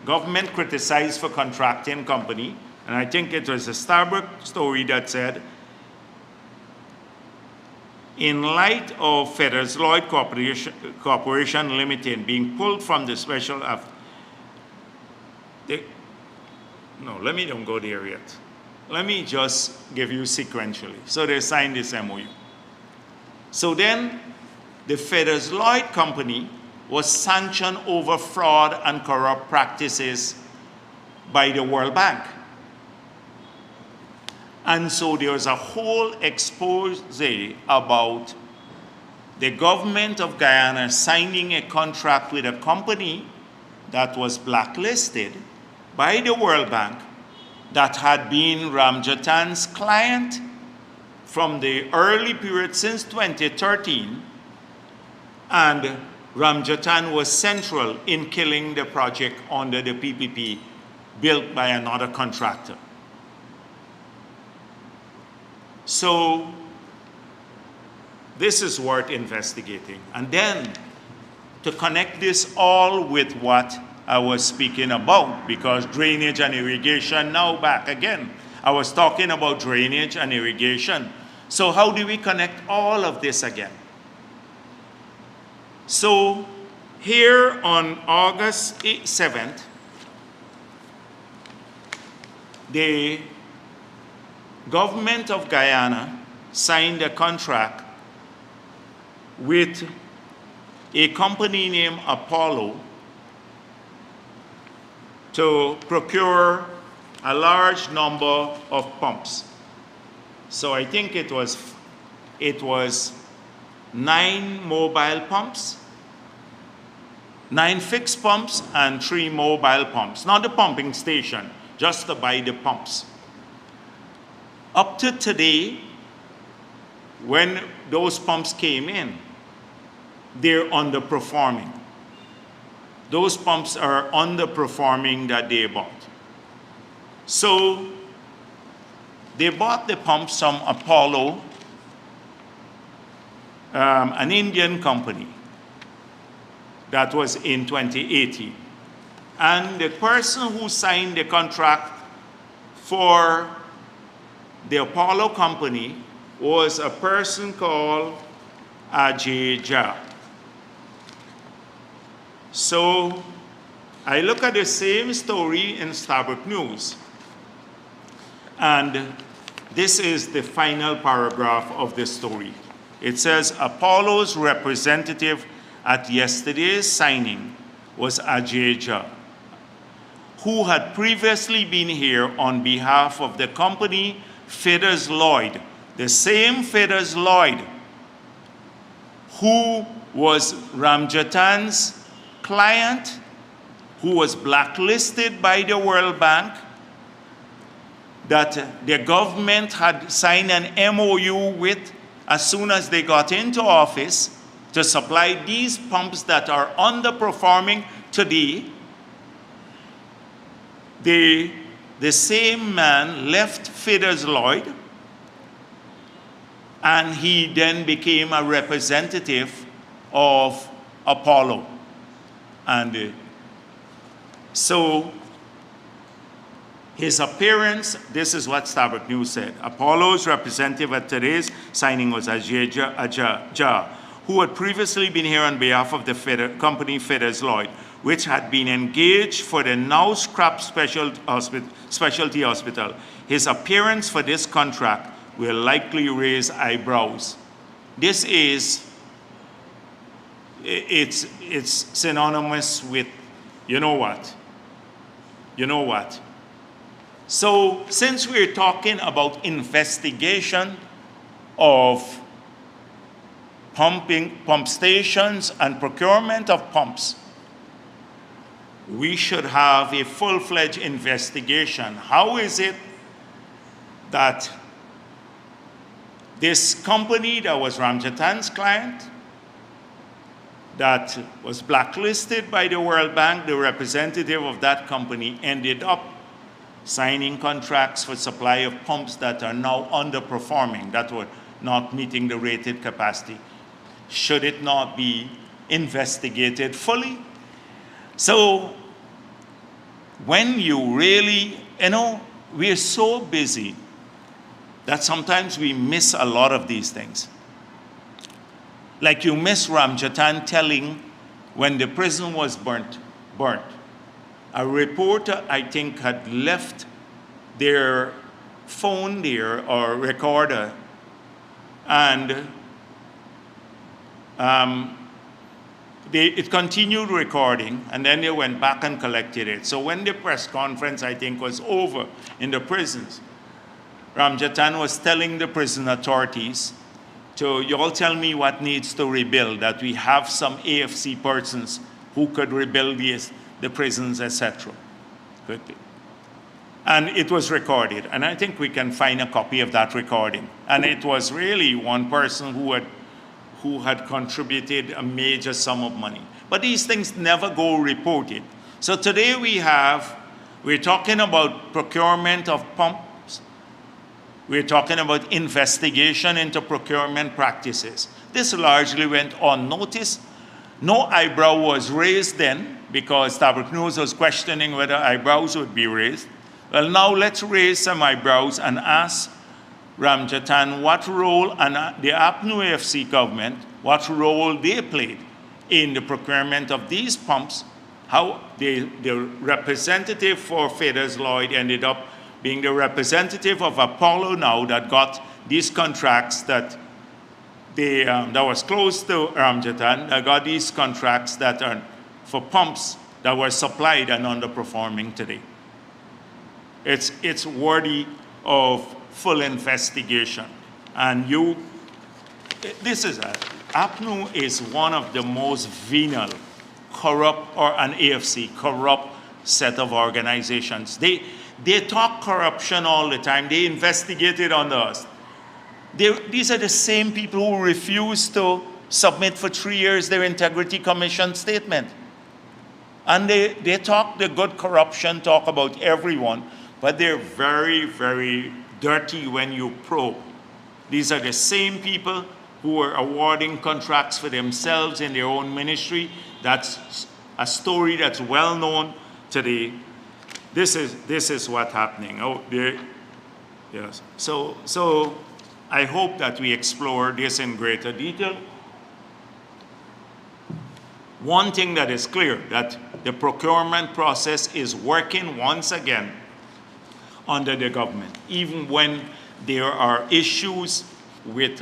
A: government criticized for contracting company, and I think it was a Starbuck story that said, in light of Feathers Lloyd Corporation Limited being pulled from the special no, let me don't go there yet. Let me just give you sequentially. So they signed this MOU. So then the Feathers Lloyd company was sanctioned over fraud and corrupt practices by the World Bank. And so there was a whole expose about the government of Guyana signing a contract with a company that was blacklisted by the World Bank that had been Ramjatan's client from the early period since 2013, and Ramjatan was central in killing the project under the PPP built by another contractor. So this is worth investigating. And then to connect this all with what I was speaking about, because drainage and irrigation, now back again. I was talking about drainage and irrigation. So how do we connect all of this again? So here on August 7th, the government of Guyana signed a contract with a company named Apollo to procure a large number of pumps. So I think it was 9 mobile pumps 9 fixed pumps and 3 mobile pumps. Not the pumping station, just to buy the pumps. Up to today, when those pumps came in, they're underperforming. Those pumps are underperforming that they bought. So they bought the pumps from Apollo, an Indian company. That was in 2018. And the person who signed the contract for the Apollo company was a person called Ajay Jha. So I look at the same story in Starbuck News. And this is the final paragraph of the story. It says, Apollo's representative at yesterday's signing was Ajay Jha, who had previously been here on behalf of the company Fidders Lloyd, the same Fidders Lloyd who was Ramjatan's client, who was blacklisted by the World Bank, that the government had signed an MOU with as soon as they got into office to supply these pumps that are underperforming today. The same man left Fidders Lloyd, and he then became a representative of Apollo. And so his appearance, this is what Starbuck News said. Apollo's representative at today's signing was Ajay Jha, who had previously been here on behalf of the company Fidders Lloyd, which had been engaged for the now scrapped specialty hospital. His appearance for this contract will likely raise eyebrows. This is, it's synonymous with, you know what? You know what? So since we're talking about investigation of pump stations and procurement of pumps, we should have a full-fledged investigation. How is it that this company that was Ramjatan's client, that was blacklisted by the World Bank, the representative of that company ended up signing contracts for supply of pumps that are now underperforming, that were not meeting the rated capacity? Should it not be investigated fully? So when you really, we're so busy that sometimes we miss a lot of these things. Like you miss Ramjatan telling when the prison was burnt. A reporter, I think, had left their phone there or recorder, and it continued recording, and then they went back and collected it. So when the press conference, I think, was over in the prisons, Ramjatan was telling the prison authorities to, you all tell me what needs to rebuild, that we have some AFC persons who could rebuild the prisons, etc. Quickly. And it was recorded, and I think we can find a copy of that recording. And it was really one person who had contributed a major sum of money. But these things never go reported. So today we're talking about procurement of pumps. We're talking about investigation into procurement practices. This largely went unnoticed. No eyebrow was raised then, because Starbuck News was questioning whether eyebrows would be raised. Well, now let's raise some eyebrows and ask Ramjatan what role, and the APNU AFC government, what role they played in the procurement of these pumps, how the representative for Fidders Lloyd ended up being the representative of Apollo now that got these contracts that was close to Ramjatan, that got these contracts that are for pumps that were supplied and underperforming today. It's worthy of full investigation. And APNU is one of the most venal, corrupt, or an AFC, corrupt set of organizations. They talk corruption all the time. They investigate it on us. These are the same people who refuse to submit for 3 years their Integrity Commission statement. And they talk the good corruption talk about everyone, but they're very, very dirty when you probe. These are the same people who are awarding contracts for themselves in their own ministry. That's a story that's well known today. This is what's happening. Oh, yes. So I hope that we explore this in greater detail. One thing that is clear, that the procurement process is working once again under the government, even when there are issues with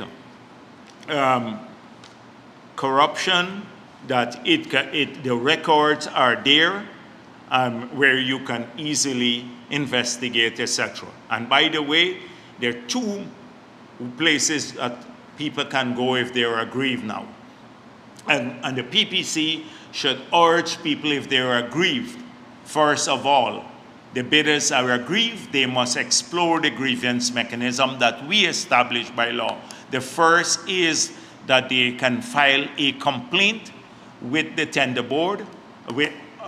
A: corruption, that the records are there, where you can easily investigate, etc. And by the way, there are 2 places that people can go if they are aggrieved now. And the PPC should urge people, if they are aggrieved, first of all, the bidders are aggrieved, they must explore the grievance mechanism that we establish by law. The first is that they can file a complaint with the tender board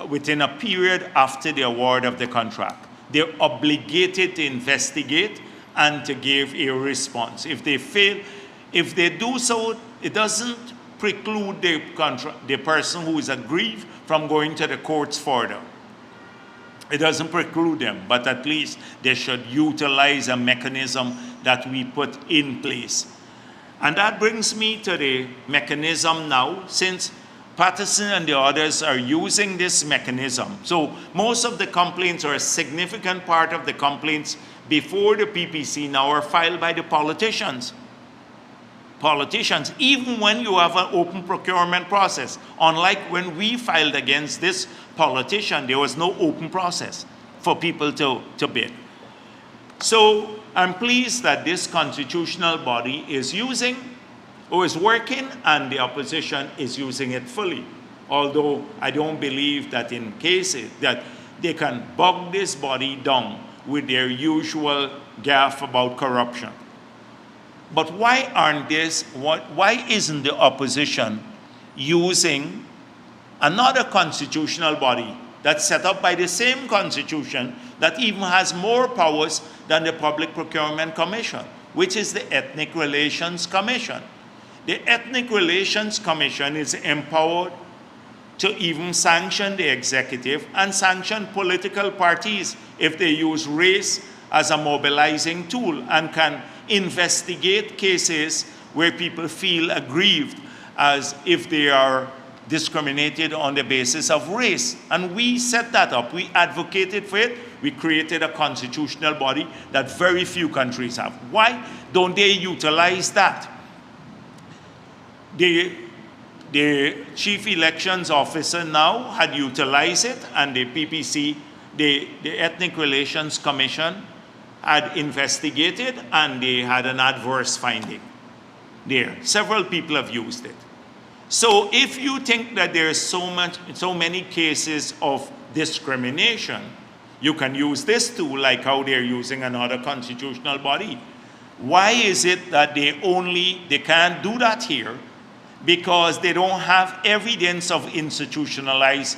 A: within a period after the award of the contract. They're obligated to investigate and to give a response. If they fail, if they do so, it doesn't preclude the person who is aggrieved from going to the courts further. It doesn't preclude them, but at least they should utilize a mechanism that we put in place. And that brings me to the mechanism now, since Patterson and the others are using this mechanism. So most of the complaints, or a significant part of the complaints before the PPC now, are filed by the politicians. Politicians, even when you have an open procurement process. Unlike when we filed against this politician, there was no open process for people to bid. So I'm pleased that this constitutional body is working, and the opposition is using it fully. Although I don't believe that in cases that they can bog this body down with their usual gaffe about corruption. But why isn't the opposition using another constitutional body that's set up by the same constitution that even has more powers than the Public Procurement Commission, which is the Ethnic Relations Commission? The Ethnic Relations Commission is empowered to even sanction the executive and sanction political parties if they use race as a mobilizing tool, and can investigate cases where people feel aggrieved as if they are discriminated on the basis of race. And we set that up. We advocated for it. We created a constitutional body that very few countries have. Why don't they utilize that? The chief elections officer now had utilized it, and the PPC, the Ethnic Relations Commission, had investigated, and they had an adverse finding there. Several people have used it. So if you think that there's so many cases of discrimination, you can use this tool like how they're using another constitutional body. Why is it that they can't do that here? Because they don't have evidence of institutionalized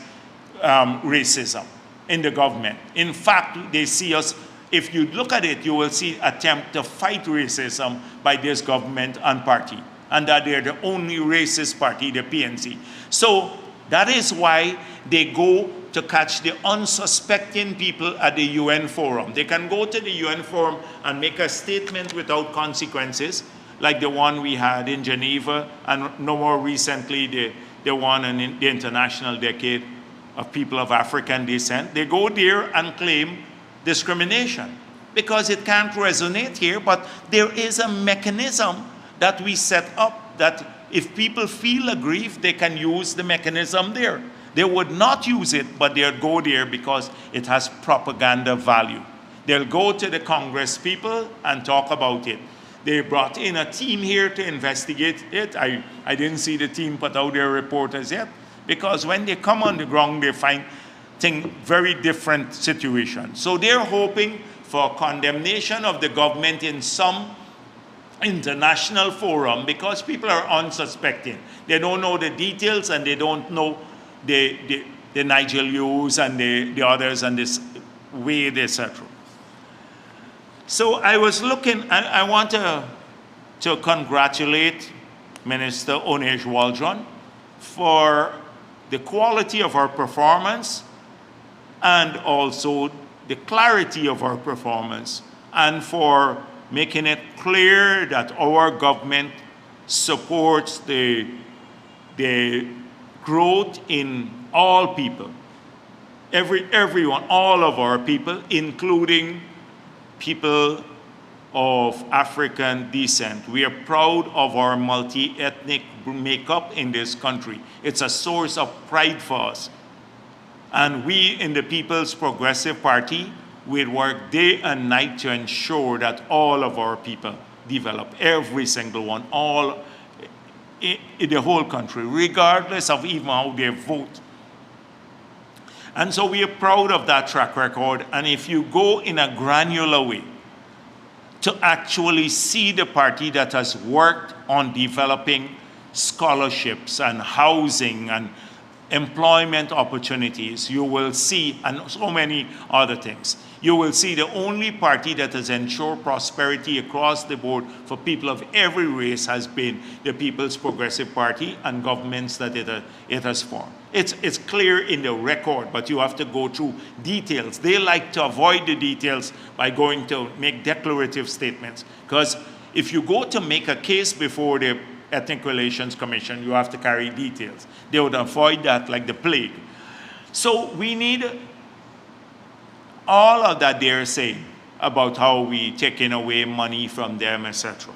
A: racism in the government. In fact, they see us, if you look at it, you will see attempt to fight racism by this government and party, and that they're the only racist party, the PNC. So that is why they go to catch the unsuspecting people at the UN forum. They can go to the UN forum and make a statement without consequences, like the one we had in Geneva, and no more recently the one in the International Decade of People of African Descent. They go there and claim discrimination because it can't resonate here, but there is a mechanism that we set up that if people feel aggrieved, they can use the mechanism there. They would not use it, but they'll go there because it has propaganda value. They'll go to the Congress people and talk about it. They brought in a team here to investigate it. I didn't see the team put out their report as yet, because when they come on the ground, they find very different situations. So they're hoping for condemnation of the government in some international forum because people are unsuspecting. They don't know the details and they don't know the Nigel Hughes and the others and this Wade, etc. So I was looking, and I want to congratulate Minister Onesh Waldron for the quality of our performance and also the clarity of our performance, and for making it clear that our government supports the growth in all people, everyone, all of our people, including people of African descent. We are proud of our multi-ethnic makeup in this country. It's a source of pride for us. And we in the People's Progressive Party will work day and night to ensure that all of our people develop, every single one, all in the whole country, regardless of even how they vote. And so we are proud of that track record. And if you go in a granular way to actually see the party that has worked on developing scholarships and housing and employment opportunities, you will see, and so many other things, you will see the only party that has ensured prosperity across the board for people of every race has been the People's Progressive Party and governments that it has formed. It's clear in the record, but you have to go through details. They like to avoid the details by going to make declarative statements, because if you go to make a case before the Ethnic Relations Commission, you have to carry details. They would avoid that like the plague. So we need all of that they're saying about how we taking away money from them, etc.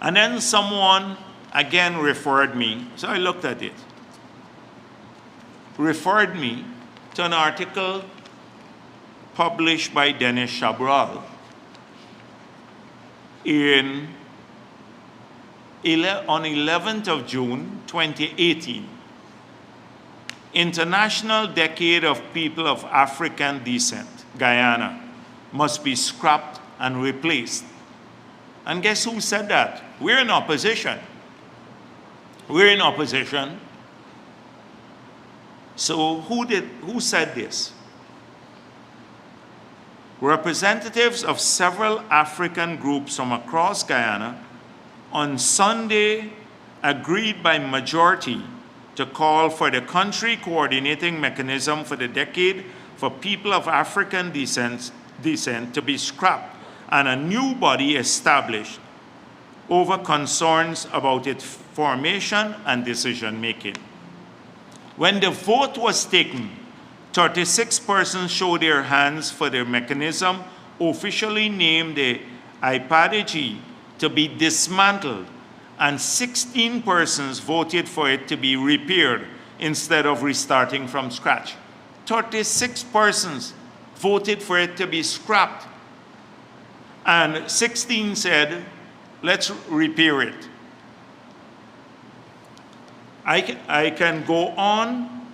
A: And then someone again referred me, so I looked at it, referred me to an article published by Dennis Chabral on 11th of June, 2018. International Decade of People of African Descent, Guyana, must be scrapped and replaced. And guess who said that? We're in opposition. We're in opposition. So who said this? Representatives of several African groups from across Guyana on Sunday agreed by majority to call for the country coordinating mechanism for the decade for people of African descent to be scrapped and a new body established over concerns about its formation and decision making. When the vote was taken, 36 persons showed their hands for the mechanism officially named the IPADG to be dismantled, and 16 persons voted for it to be repaired instead of restarting from scratch. 36 persons voted for it to be scrapped, and 16 said, let's repair it. I can go on,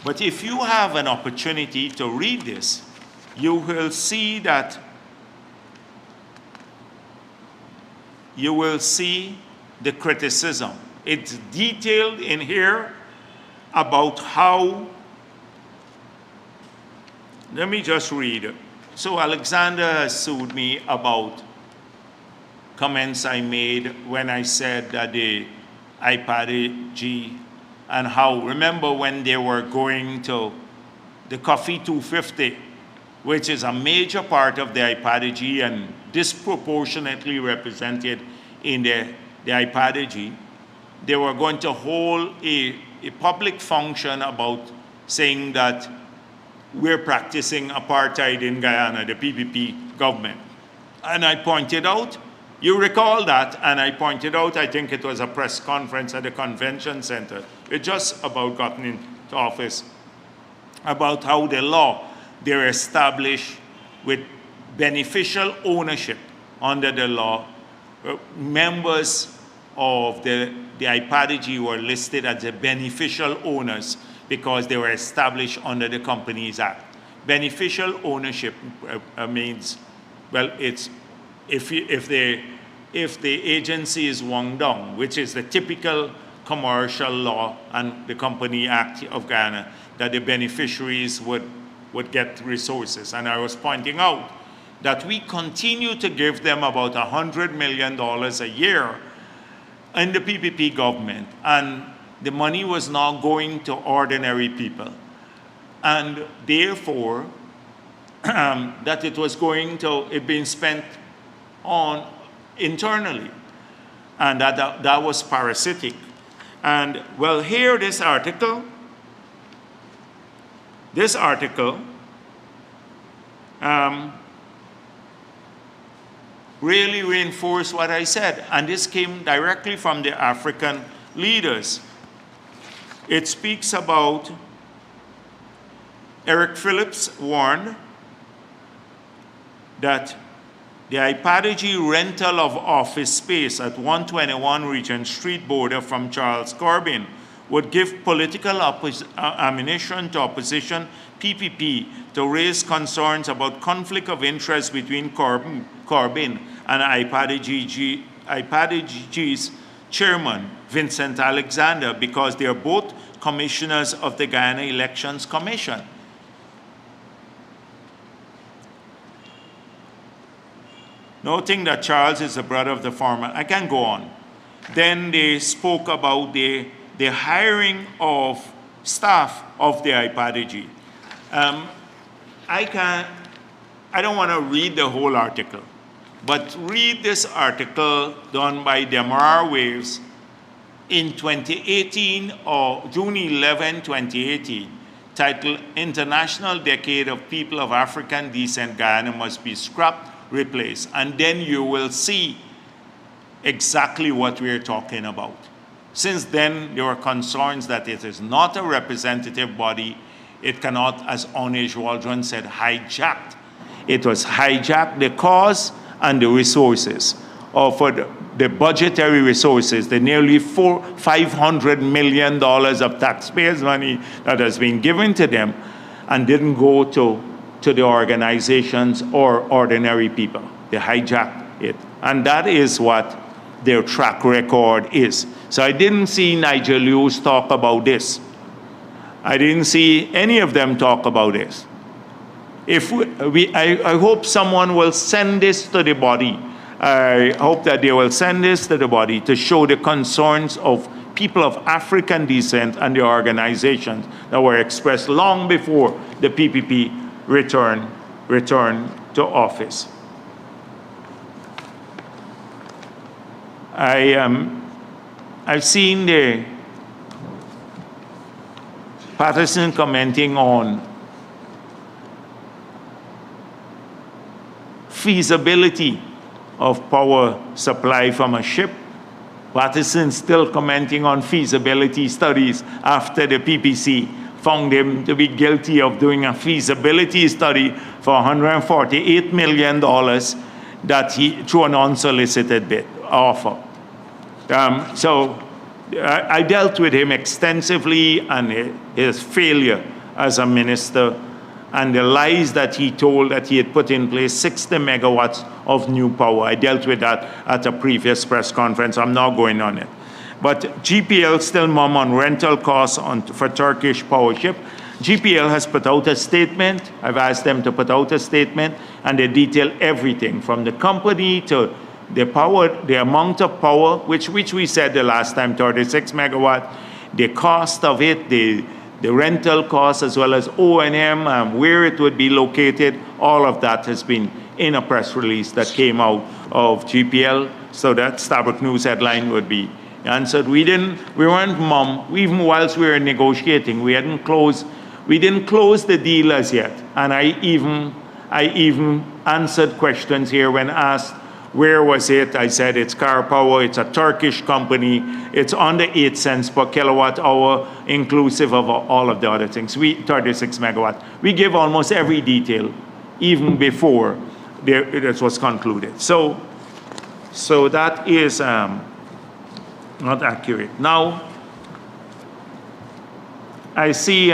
A: but if you have an opportunity to read this, you will see that you will see the criticism. It's detailed in here about how, let me just read. So Alexander has sued me about comments I made when I said that the IPADG and how, remember when they were going to the Coffee 250, which is a major part of the IPADG and disproportionately represented in the IPADG, they were going to hold a public function about saying that we're practicing apartheid in Guyana, the PPP government. And I pointed out, you recall that, and I pointed out, I think it was a press conference at the convention center, it just about gotten into office, about how the law, they're established with beneficial ownership under the law. Members of the IPADG were listed as the beneficial owners because they were established under the Companies Act. Beneficial ownership means, well, it's if the agency is wound down, which is the typical commercial law and the Company Act of Ghana, that the beneficiaries would get resources. And I was pointing out that we continue to give them about $100 million a year in the PPP government, and the money was not going to ordinary people. And therefore, that it was going to, it being spent on internally. And that was parasitic. And well, here this article really reinforced what I said. And this came directly from the African leaders. It speaks about Eric Phillips warned that the IPADG rental of office space at 121 Regent Street border from Charles Corbyn would give political ammunition to opposition PPP to raise concerns about conflict of interest between Corbyn and IPADG's chairman, Vincent Alexander, because they are both commissioners of the Ghana Elections Commission. Noting that Charles is the brother of the former, I can go on. Then they spoke about the hiring of staff of the IPADG. I don't want to read the whole article, but read this article done by Demarar Waves in 2018, or June 11, 2018, titled International Decade of People of African Descent Guyana Must Be Scrapped, Replaced. And then you will see exactly what we're talking about. Since then, there were concerns that it is not a representative body. It cannot, as Onej Waldron said, hijacked. It was hijacked the cause and the resources, or for the budgetary resources, the nearly $500 million of taxpayers' money that has been given to them and didn't go to the organizations or ordinary people. They hijacked it. And that is what their track record is. So I didn't see Nigel Lewis talk about this. I didn't see any of them talk about this. I hope someone will send this to the body. I hope that they will send this to the body to show the concerns of people of African descent and the organizations that were expressed long before the PPP return to office. I've seen the Patterson commenting on feasibility of power supply from a ship. Patterson still commenting on feasibility studies after the PPC found him to be guilty of doing a feasibility study for $148 million that he, through an unsolicited bid offer. So I dealt with him extensively and his failure as a minister and the lies that he told that he had put in place 60 megawatts of new power. I dealt with that at a previous press conference. I'm not going on it. But GPL still mum on rental costs for Turkish power ship. GPL has put out a statement. I've asked them to put out a statement, and they detail everything from the company to the power, the amount of power, which we said the last time, 36 megawatt, the cost of it, the rental cost, as well as O&M, where it would be located. All of that has been in a press release that came out of GPL, so that Starbuck News headline would be answered. We weren't mum, even whilst we were negotiating, we didn't close the deal as yet. And I even answered questions here when asked, where was it? I said it's Car Power, it's a Turkish company, it's under 8 cents per kilowatt hour, inclusive of all of the other things. 36 megawatt. We give almost every detail, even before this was concluded. So that is not accurate. Now, I see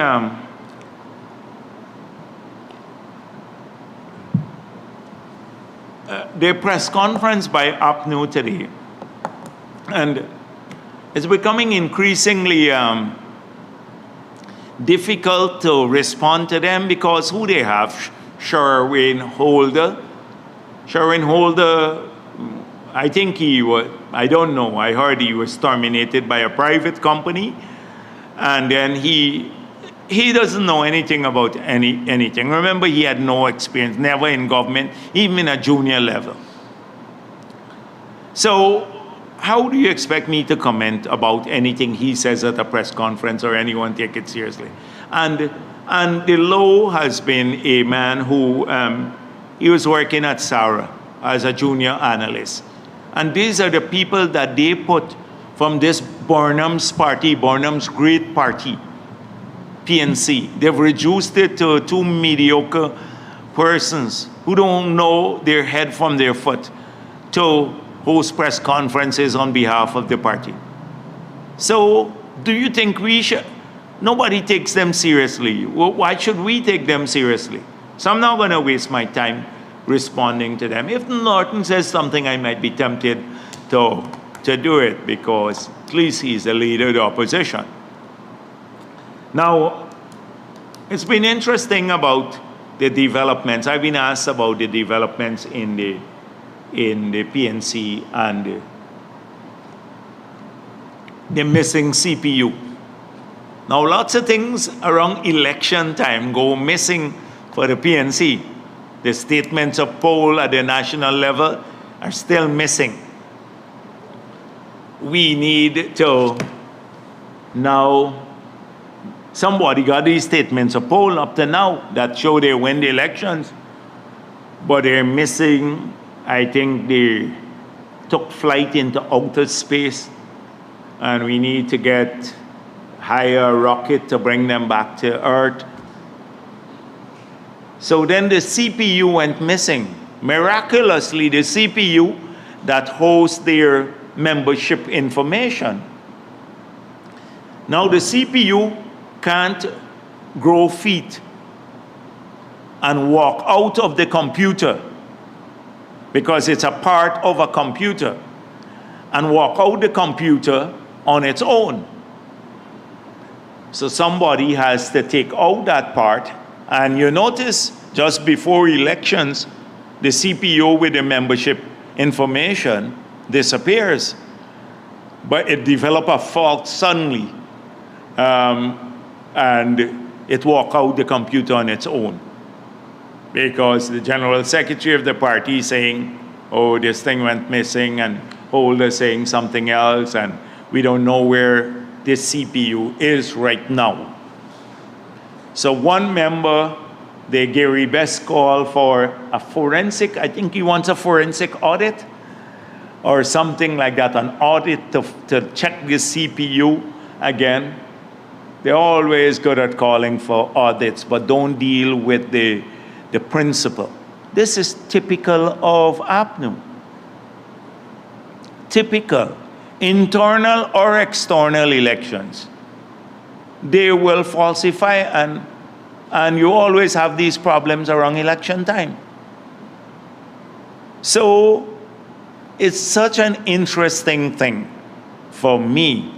A: the press conference by APNU today, and it's becoming increasingly difficult to respond to them because who they have? Sherwin Holder. Sherwin Holder, I think he was, I don't know, I heard he was terminated by a private company, and then he doesn't know anything about anything. Remember, he had no experience, never in government, even in a junior level. So how do you expect me to comment about anything he says at a press conference or anyone take it seriously? And Lowe has been a man who, he was working at Sarah as a junior analyst. And these are the people that they put from this Burnham's party, Burnham's great party, PNC. They've reduced it to two mediocre persons who don't know their head from their foot to host press conferences on behalf of the party. So do you think we should? Nobody takes them seriously. Why should we take them seriously? So I'm not going to waste my time responding to them. If Norton says something, I might be tempted to do it because at least he's the leader of the opposition. Now, it's been interesting about the developments. I've been asked about the developments in the PNC and the missing CPU. Now, lots of things around election time go missing for the PNC. The statements of poll at the national level are still missing. We need to now, somebody got these statements of poll up to now that show they win the elections, but they're missing. I think they took flight into outer space, and we need to get higher rocket to bring them back to Earth. So then the CPU went missing. Miraculously, the CPU that hosts their membership information. Now the CPU can't grow feet and walk out of the computer because it's a part of a computer and walk out the computer on its own. So somebody has to take out that part, and you notice just before elections, the CPU with the membership information disappears, but it develops a fault suddenly, and it walk out the computer on its own because the general secretary of the party is saying, oh, this thing went missing, and Holder saying something else, and we don't know where this CPU is right now. So one member, the Gary Best call for a forensic, I think he wants a forensic audit or something like that, an audit to check the CPU again. They're always good at calling for audits, but don't deal with the principle. This is typical of APNU. Typical. Internal or external elections. They will falsify, and you always have these problems around election time. So it's such an interesting thing for me.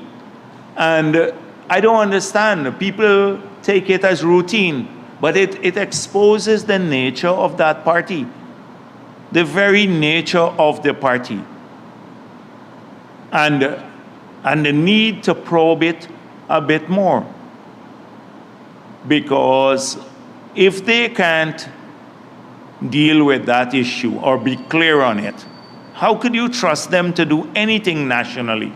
A: And I don't understand. People take it as routine, but it exposes the nature of that party, the very nature of the party, and the need to probe it a bit more. Because if they can't deal with that issue or be clear on it, how could you trust them to do anything nationally?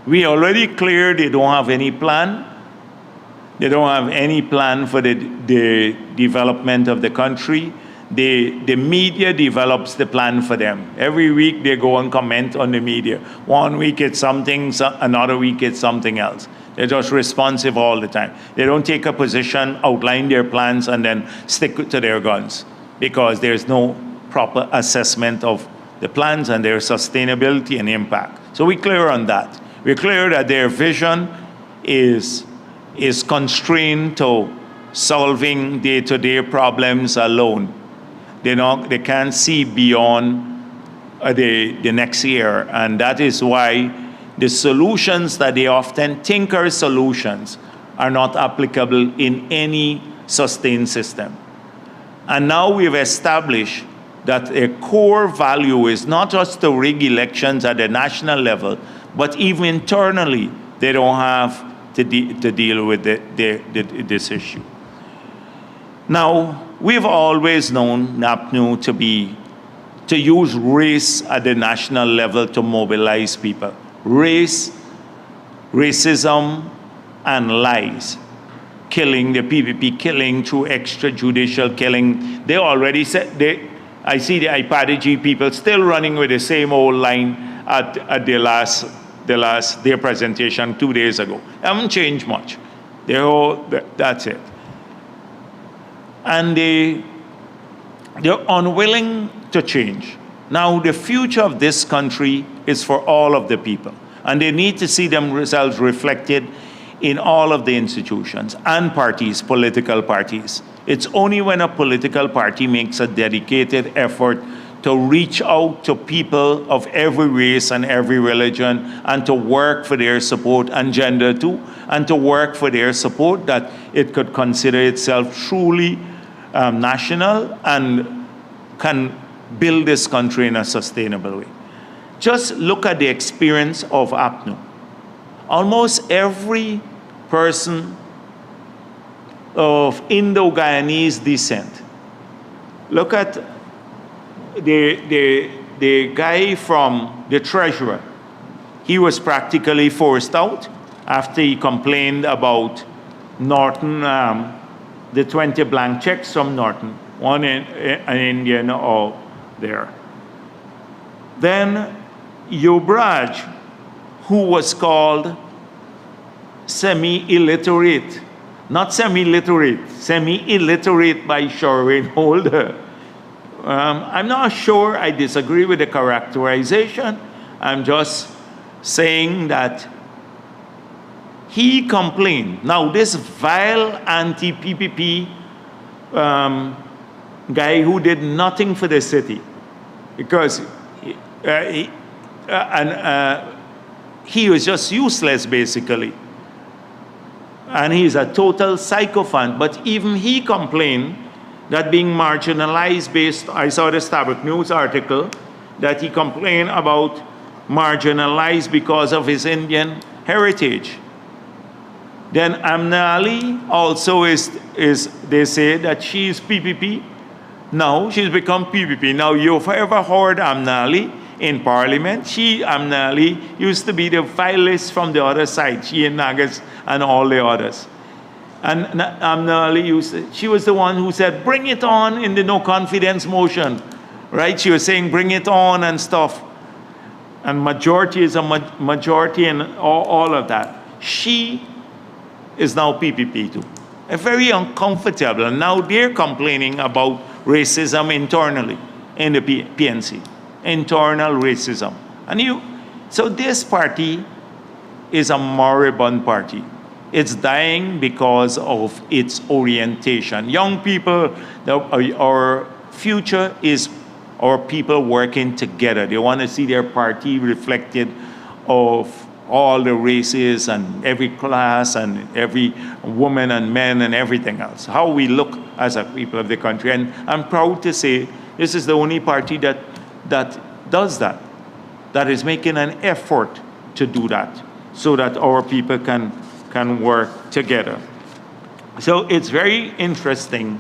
A: We already clear they don't have any plan. They don't have any plan for the development of the country. The media develops the plan for them. Every week they go and comment on the media. One week it's something, another week it's something else. They're just responsive all the time. They don't take a position, outline their plans, and then stick to their guns because there's no proper assessment of the plans and their sustainability and impact. So we're clear on that. We're clear that their vision is constrained to solving day-to-day problems alone. They can't see beyond the next year, and that is why the solutions that they often think are solutions are not applicable in any sustained system. And now we've established that a core value is not just to rig elections at the national level, but even internally, they don't have to deal with this issue. Now, we've always known NAPNU to use race at the national level to mobilize people. Race, racism, and lies. Killing, the PPP killing through extrajudicial killing. They already said, I see the IPADG people still running with the same old line at their presentation 2 days ago. They haven't changed much. That's it. And they're unwilling to change. Now, the future of this country is for all of the people, and they need to see themselves reflected in all of the institutions and parties, political parties. It's only when a political party makes a dedicated effort to reach out to people of every race and every religion and to work for their support, and gender too, and to work for their support, that it could consider itself truly national and can build this country in a sustainable way. Just look at the experience of APNU. Almost every person of Indo-Guyanese descent. Look at the guy from the treasurer. He was practically forced out after he complained about Norton, the 20 blank checks from Norton, one an Indian or there. Then Yubraj, who was called semi-illiterate, not semi-literate, semi-illiterate by Sherwin Holder. I'm not sure I disagree with the characterization. I'm just saying that he complained. Now, this vile anti-PPP guy who did nothing for the city, because he was just useless, basically. And he's a total sycophant. But even he complained that being marginalized based, I saw the Starbuck News article, that he complained about marginalized because of his Indian heritage. Then Amna Ali also is they say that she's PPP. Now she's become PPP. Now you've ever heard Amna Ali in Parliament? Amna Ali, used to be the vilest from the other side. She and Nagas and all the others. And Amna Ali she was the one who said, bring it on in the no confidence motion, right? She was saying, bring it on and stuff. And majority is a majority and all of that. She is now PPP too. Very uncomfortable. And now they're complaining about racism internally in the PNC. Internal racism. So this party is a moribund party. It's dying because of its orientation. Young people, our future is our people working together. They want to see their party reflected of all the races and every class and every woman and man and everything else. How we look as a people of the country. And I'm proud to say this is the only party that does that, that is making an effort to do that, so that our people can work together. So it's very interesting.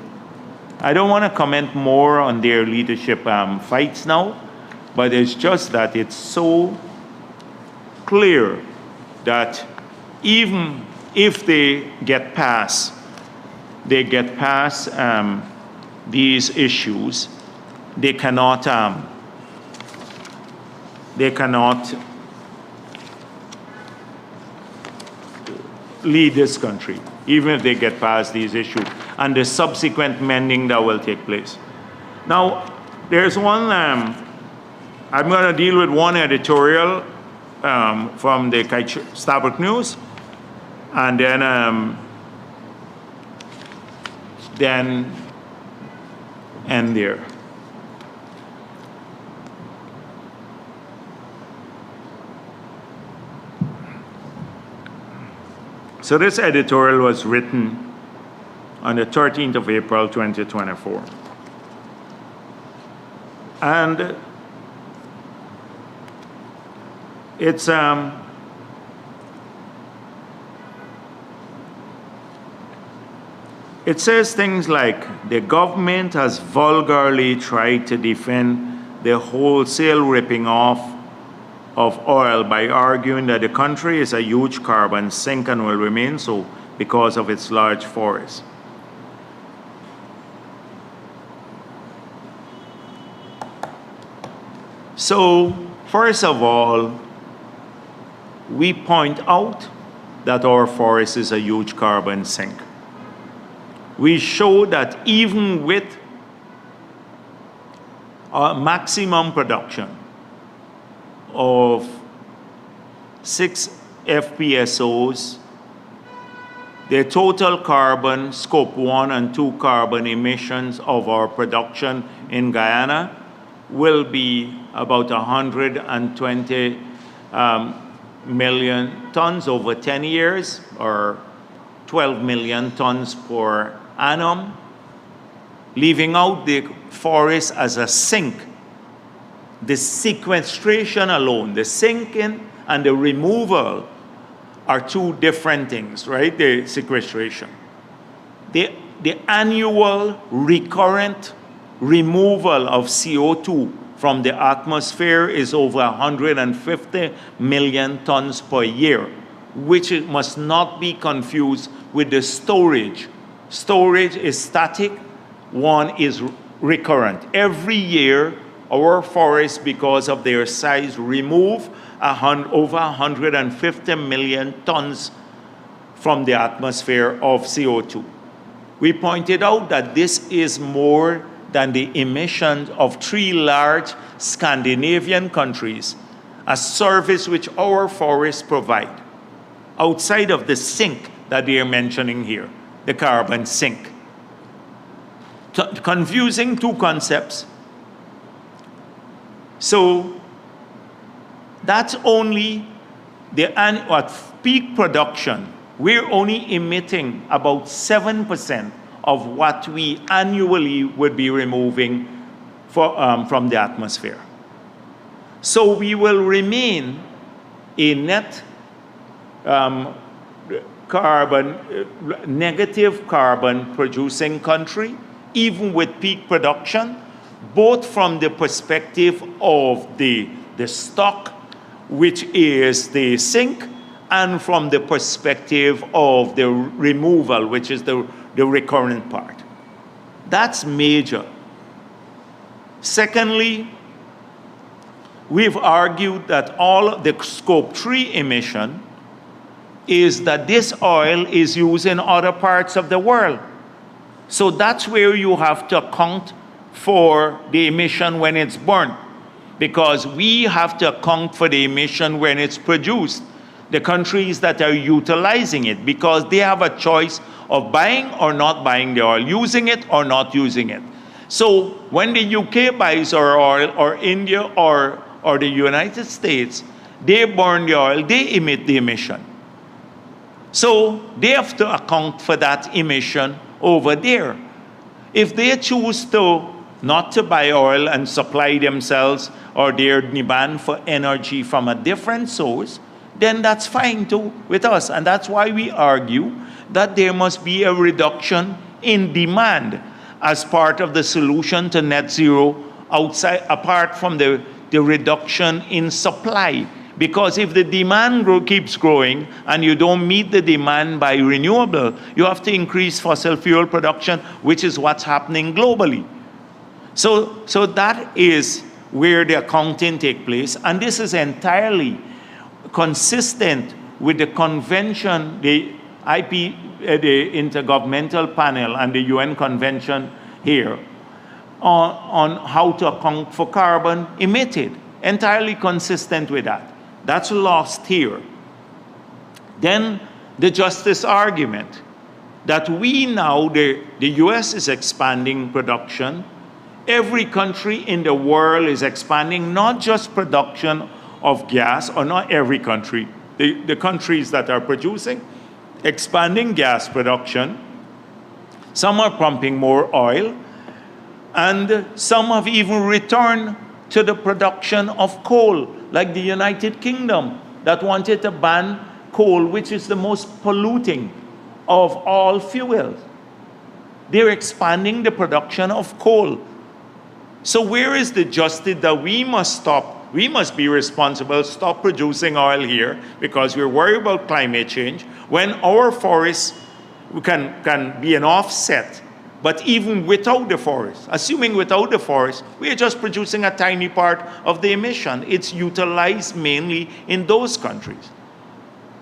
A: I don't want to comment more on their leadership fights now, but it's just that it's so clear that even if they get past these issues, they cannot lead this country, even if they get past these issues and the subsequent mending that will take place. Now, there's one I'm going to deal with one editorial from the Starbuck News, and then end there. So this editorial was written on the 13th of April, 2024. And it's it says things like, the government has vulgarly tried to defend the wholesale ripping off of oil by arguing that the country is a huge carbon sink and will remain so because of its large forests. So, first of all, we point out that our forest is a huge carbon sink. We show that even with a maximum production of 6 FPSOs, the total carbon, scope 1 and 2 carbon emissions of our production in Guyana will be about 120 million tons over 10 years, or 12 million tons per annum, leaving out the forest as a sink. The sequestration alone, the sinking and the removal are two different things, right? The sequestration. The annual recurrent removal of CO2 from the atmosphere is over 150 million tons per year, which it must not be confused with the storage. Storage is static, one is recurrent. Every year, our forests, because of their size, remove over 150 million tons from the atmosphere of CO2. We pointed out that this is more than the emissions of 3 large Scandinavian countries, a service which our forests provide, outside of the sink that they are mentioning here, the carbon sink. Confusing two concepts. So that's only at peak production. We're only emitting about 7% of what we annually would be removing from the atmosphere. So we will remain a net negative carbon producing country, even with peak production, both from the perspective of the stock, which is the sink, and from the perspective of the removal, which is the recurrent part. That's major. Secondly, we've argued that all the scope 3 emission is that this oil is used in other parts of the world. So that's where you have to account for the emission when it's burned, because we have to account for the emission when it's produced. The countries that are utilizing it, because they have a choice of buying or not buying the oil, using it or not using it. So when the UK buys our oil, or India or the United States, they burn the oil, they emit the emission. So they have to account for that emission over there. If they choose not to buy oil and supply themselves or their demand for energy from a different source, then that's fine too with us. And that's why we argue that there must be a reduction in demand as part of the solution to net zero, apart from the reduction in supply. Because if the demand keeps growing and you don't meet the demand by renewable, you have to increase fossil fuel production, which is what's happening globally. So that is where the accounting takes place. And this is entirely consistent with the convention, the Intergovernmental Panel and the UN Convention here on how to account for carbon emitted. entirely consistent with that. That's lost here. Then the justice argument that we now, the US is expanding production. Every country in the world is expanding, not just production of gas, or not every country. The countries that are producing, expanding gas production. Some are pumping more oil, and some have even returned to the production of coal, like the United Kingdom that wanted to ban coal, which is the most polluting of all fuels. They're expanding the production of coal. So where is the justice that we must stop? We must be responsible, stop producing oil here because we're worried about climate change, when our forests can be an offset. But even without the forest, assuming without the forest, we are just producing a tiny part of the emission. It's utilized mainly in those countries.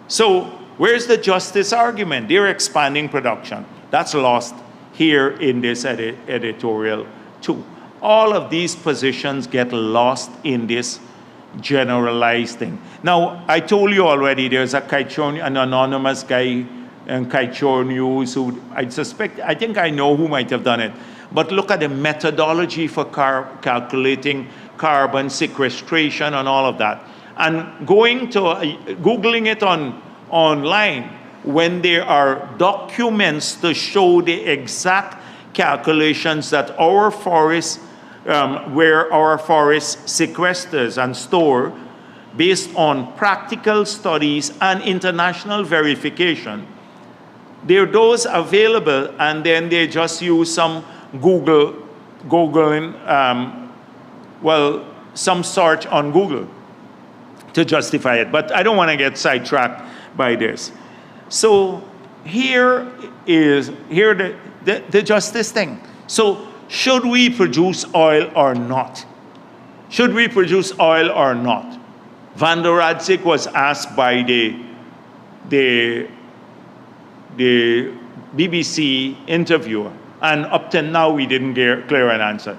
A: So where's the justice argument? They're expanding production. That's lost here in this editorial too. All of these positions get lost in this generalized thing. Now, I told you already, there's an anonymous guy in Kaichor News who I think I know who might have done it. But look at the methodology for calculating carbon sequestration and all of that. And Googling it online, when there are documents to show the exact calculations that our forests, where our forests sequesters and store, based on practical studies and international verification. There are those available, and then they just use some Googling, some search on Google to justify it. But I don't want to get sidetracked by this. So here the justice thing. So should we produce oil or not? Should we produce oil or not? Van der Radzik was asked by the BBC interviewer, and up to now we didn't get clear an answer.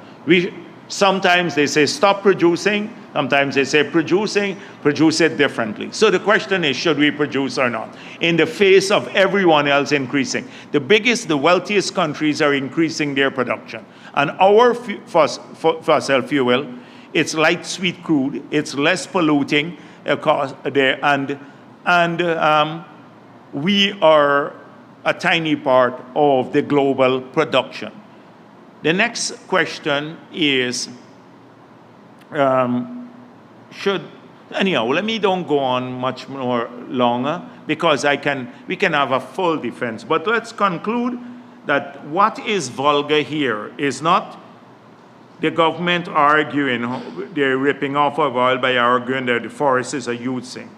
A: Sometimes they say stop producing, sometimes they say produce it differently. So the question is, should we produce or not? In the face of everyone else increasing. The wealthiest countries are increasing their production. And our fossil fuel, it's light sweet crude, it's less polluting, and we are a tiny part of the global production. The next question is, anyhow, let me don't go on much more longer because we can have a full defense. But let's conclude that what is vulgar here is not the government arguing they're ripping off of oil by arguing that the forest is a huge sink.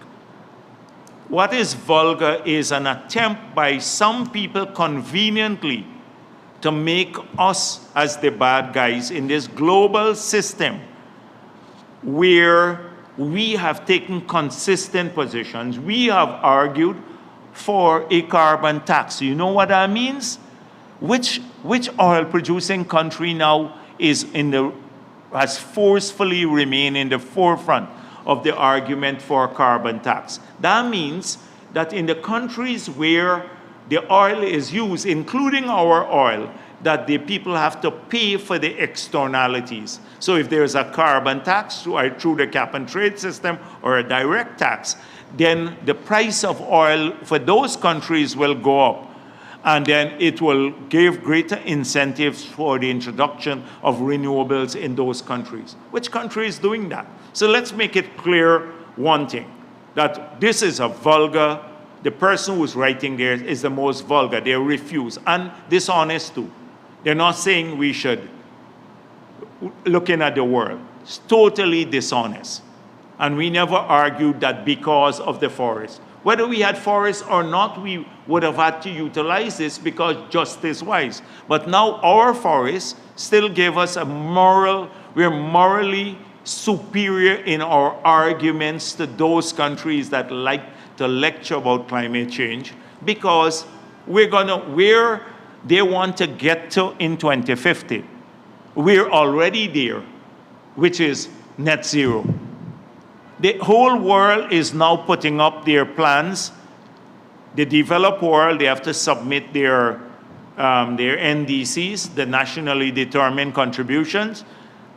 A: What is vulgar is an attempt by some people conveniently to make us as the bad guys in this global system where we have taken consistent positions. We have argued for a carbon tax. You know what that means? Which oil producing country now has forcefully remained in the forefront of the argument for carbon tax? That means that in the countries where the oil is used, including our oil, that the people have to pay for the externalities. So if there's a carbon tax through the cap and trade system or a direct tax, then the price of oil for those countries will go up. And then it will give greater incentives for the introduction of renewables in those countries. Which country is doing that? So let's make it clear one thing, that this is a vulgar, the person who's writing there is the most vulgar. They refuse, and dishonest too. They're not saying we should, looking at the world. It's totally dishonest. And we never argued that because of the forest. Whether we had forests or not, we would have had to utilize this because justice-wise. But now our forests still give us we're morally superior in our arguments to those countries that like to lecture about climate change, because where they want to get to in 2050, we're already there, which is net zero. The whole world is now putting up their plans. The developed world, they have to submit their NDCs, the nationally determined contributions,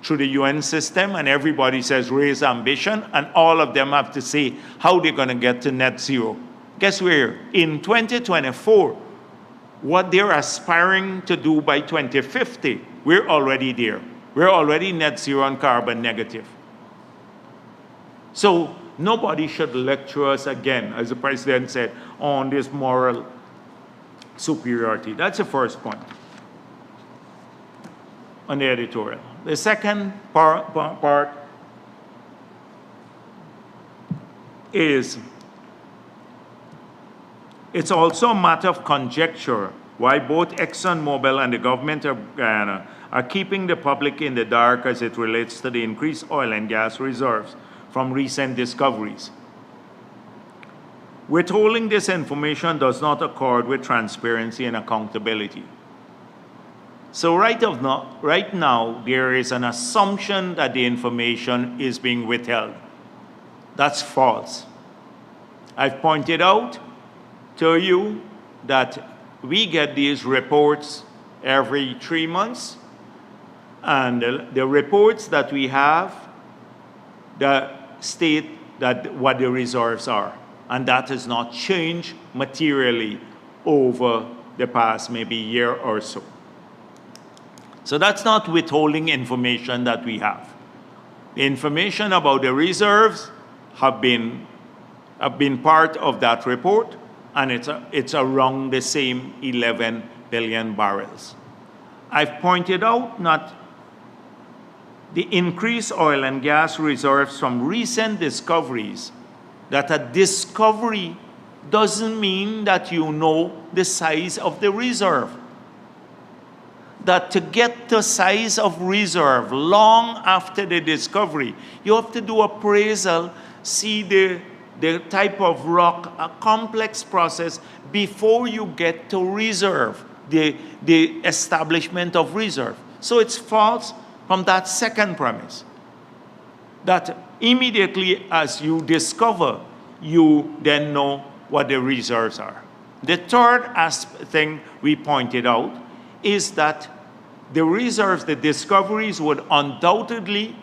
A: through the UN system, and everybody says raise ambition, and all of them have to say how they're going to get to net zero. Guess where? In 2024, what they're aspiring to do by 2050, we're already there. We're already net zero and carbon negative. So nobody should lecture us again, as the president said, on this moral superiority. That's the first point on the editorial. The second part is, it's also a matter of conjecture why both ExxonMobil and the government of Guyana are keeping the public in the dark as it relates to the increased oil and gas reserves from recent discoveries. Withholding this information does not accord with transparency and accountability. So right now, there is an assumption that the information is being withheld. That's false. I've pointed out to you that we get these reports every 3 months, and the reports that we have that state that what the reserves are, and that has not changed materially over the past maybe year or so. So that's not withholding information that we have. The information about the reserves have been part of that report, and it's around the same 11 billion barrels. I've pointed out that the increased oil and gas reserves from recent discoveries, that a discovery doesn't mean that you know the size of the reserve. That to get the size of reserve long after the discovery, you have to do appraisal, see the type of rock, a complex process before you get to reserve, the establishment of reserve. So it's false from that second premise, that immediately as you discover, you then know what the reserves are. The third thing we pointed out is that the reserves, the discoveries would undoubtedly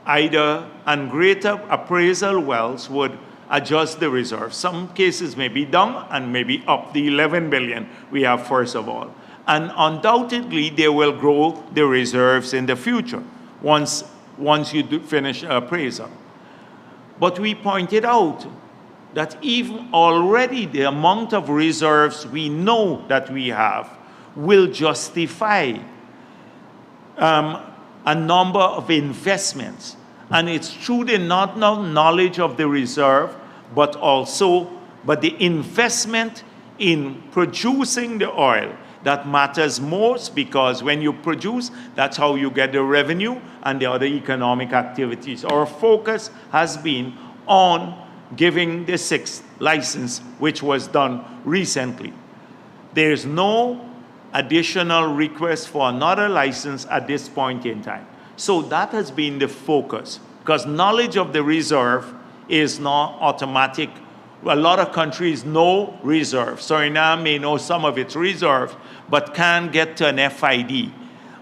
A: either, and greater appraisal wells would adjust the reserves. Some cases may be down and maybe up the 11 billion we have first of all. And undoubtedly they will grow the reserves in the future once you finish appraisal. But we pointed out that even already the amount of reserves we know that we have will justify a number of investments. And it's through the not knowledge of the reserve, but the investment in producing the oil that matters most, because when you produce, that's how you get the revenue and the other economic activities. Our focus has been on giving the 6th license, which was done recently. There's no additional request for another license at this point in time. So that has been the focus, because knowledge of the reserve is not automatic. A lot of countries know reserve. Suriname may know some of its reserves, but can't get to an FID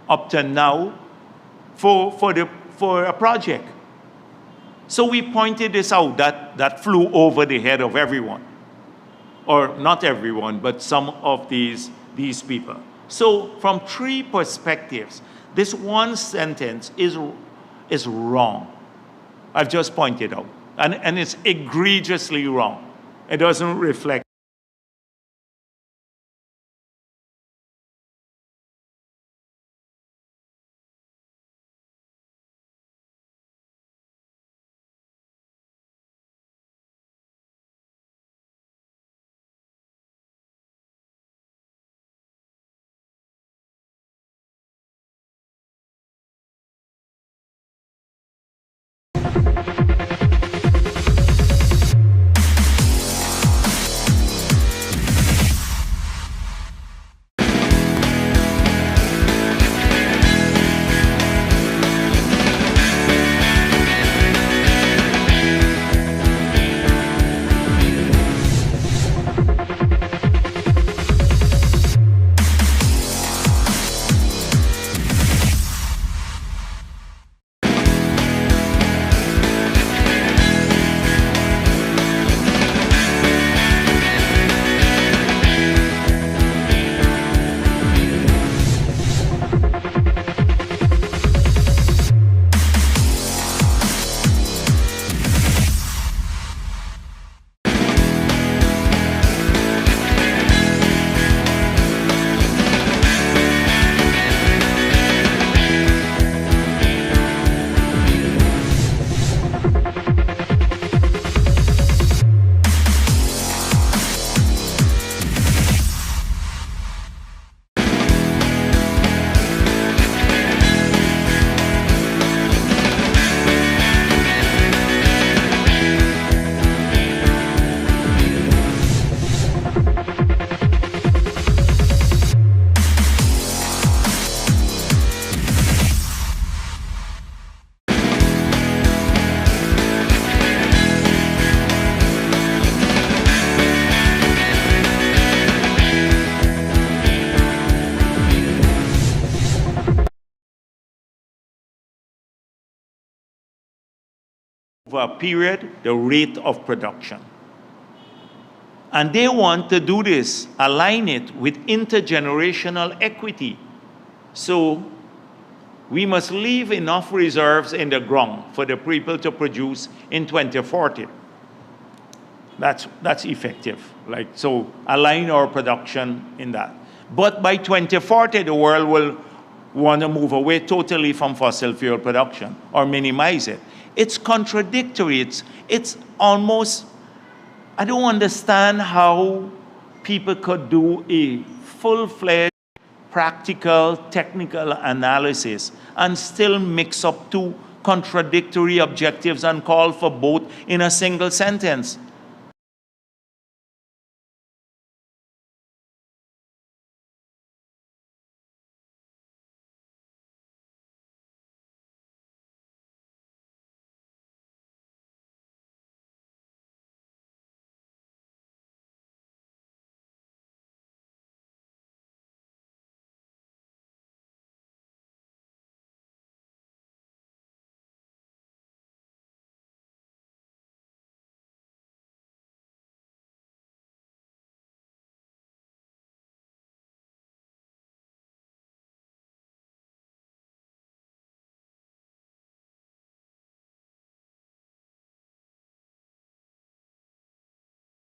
A: up to now for a project. So we pointed this out, that flew over the head of everyone. Or not everyone, but some of these people. So from 3 perspectives, this one sentence is wrong. I've just pointed out. And it's egregiously wrong. It doesn't reflect. over a period the rate of production. And they want to do this, align it with intergenerational equity. So we must leave enough reserves in the ground for the people to produce in 2040. That's effective. Like, so align our production in that. But by 2040, the world will want to move away totally from fossil fuel production or minimize it. It's contradictory. It's almost, I don't understand how people could do a full-fledged, practical, technical analysis and still mix up two contradictory objectives and call for both in a single sentence.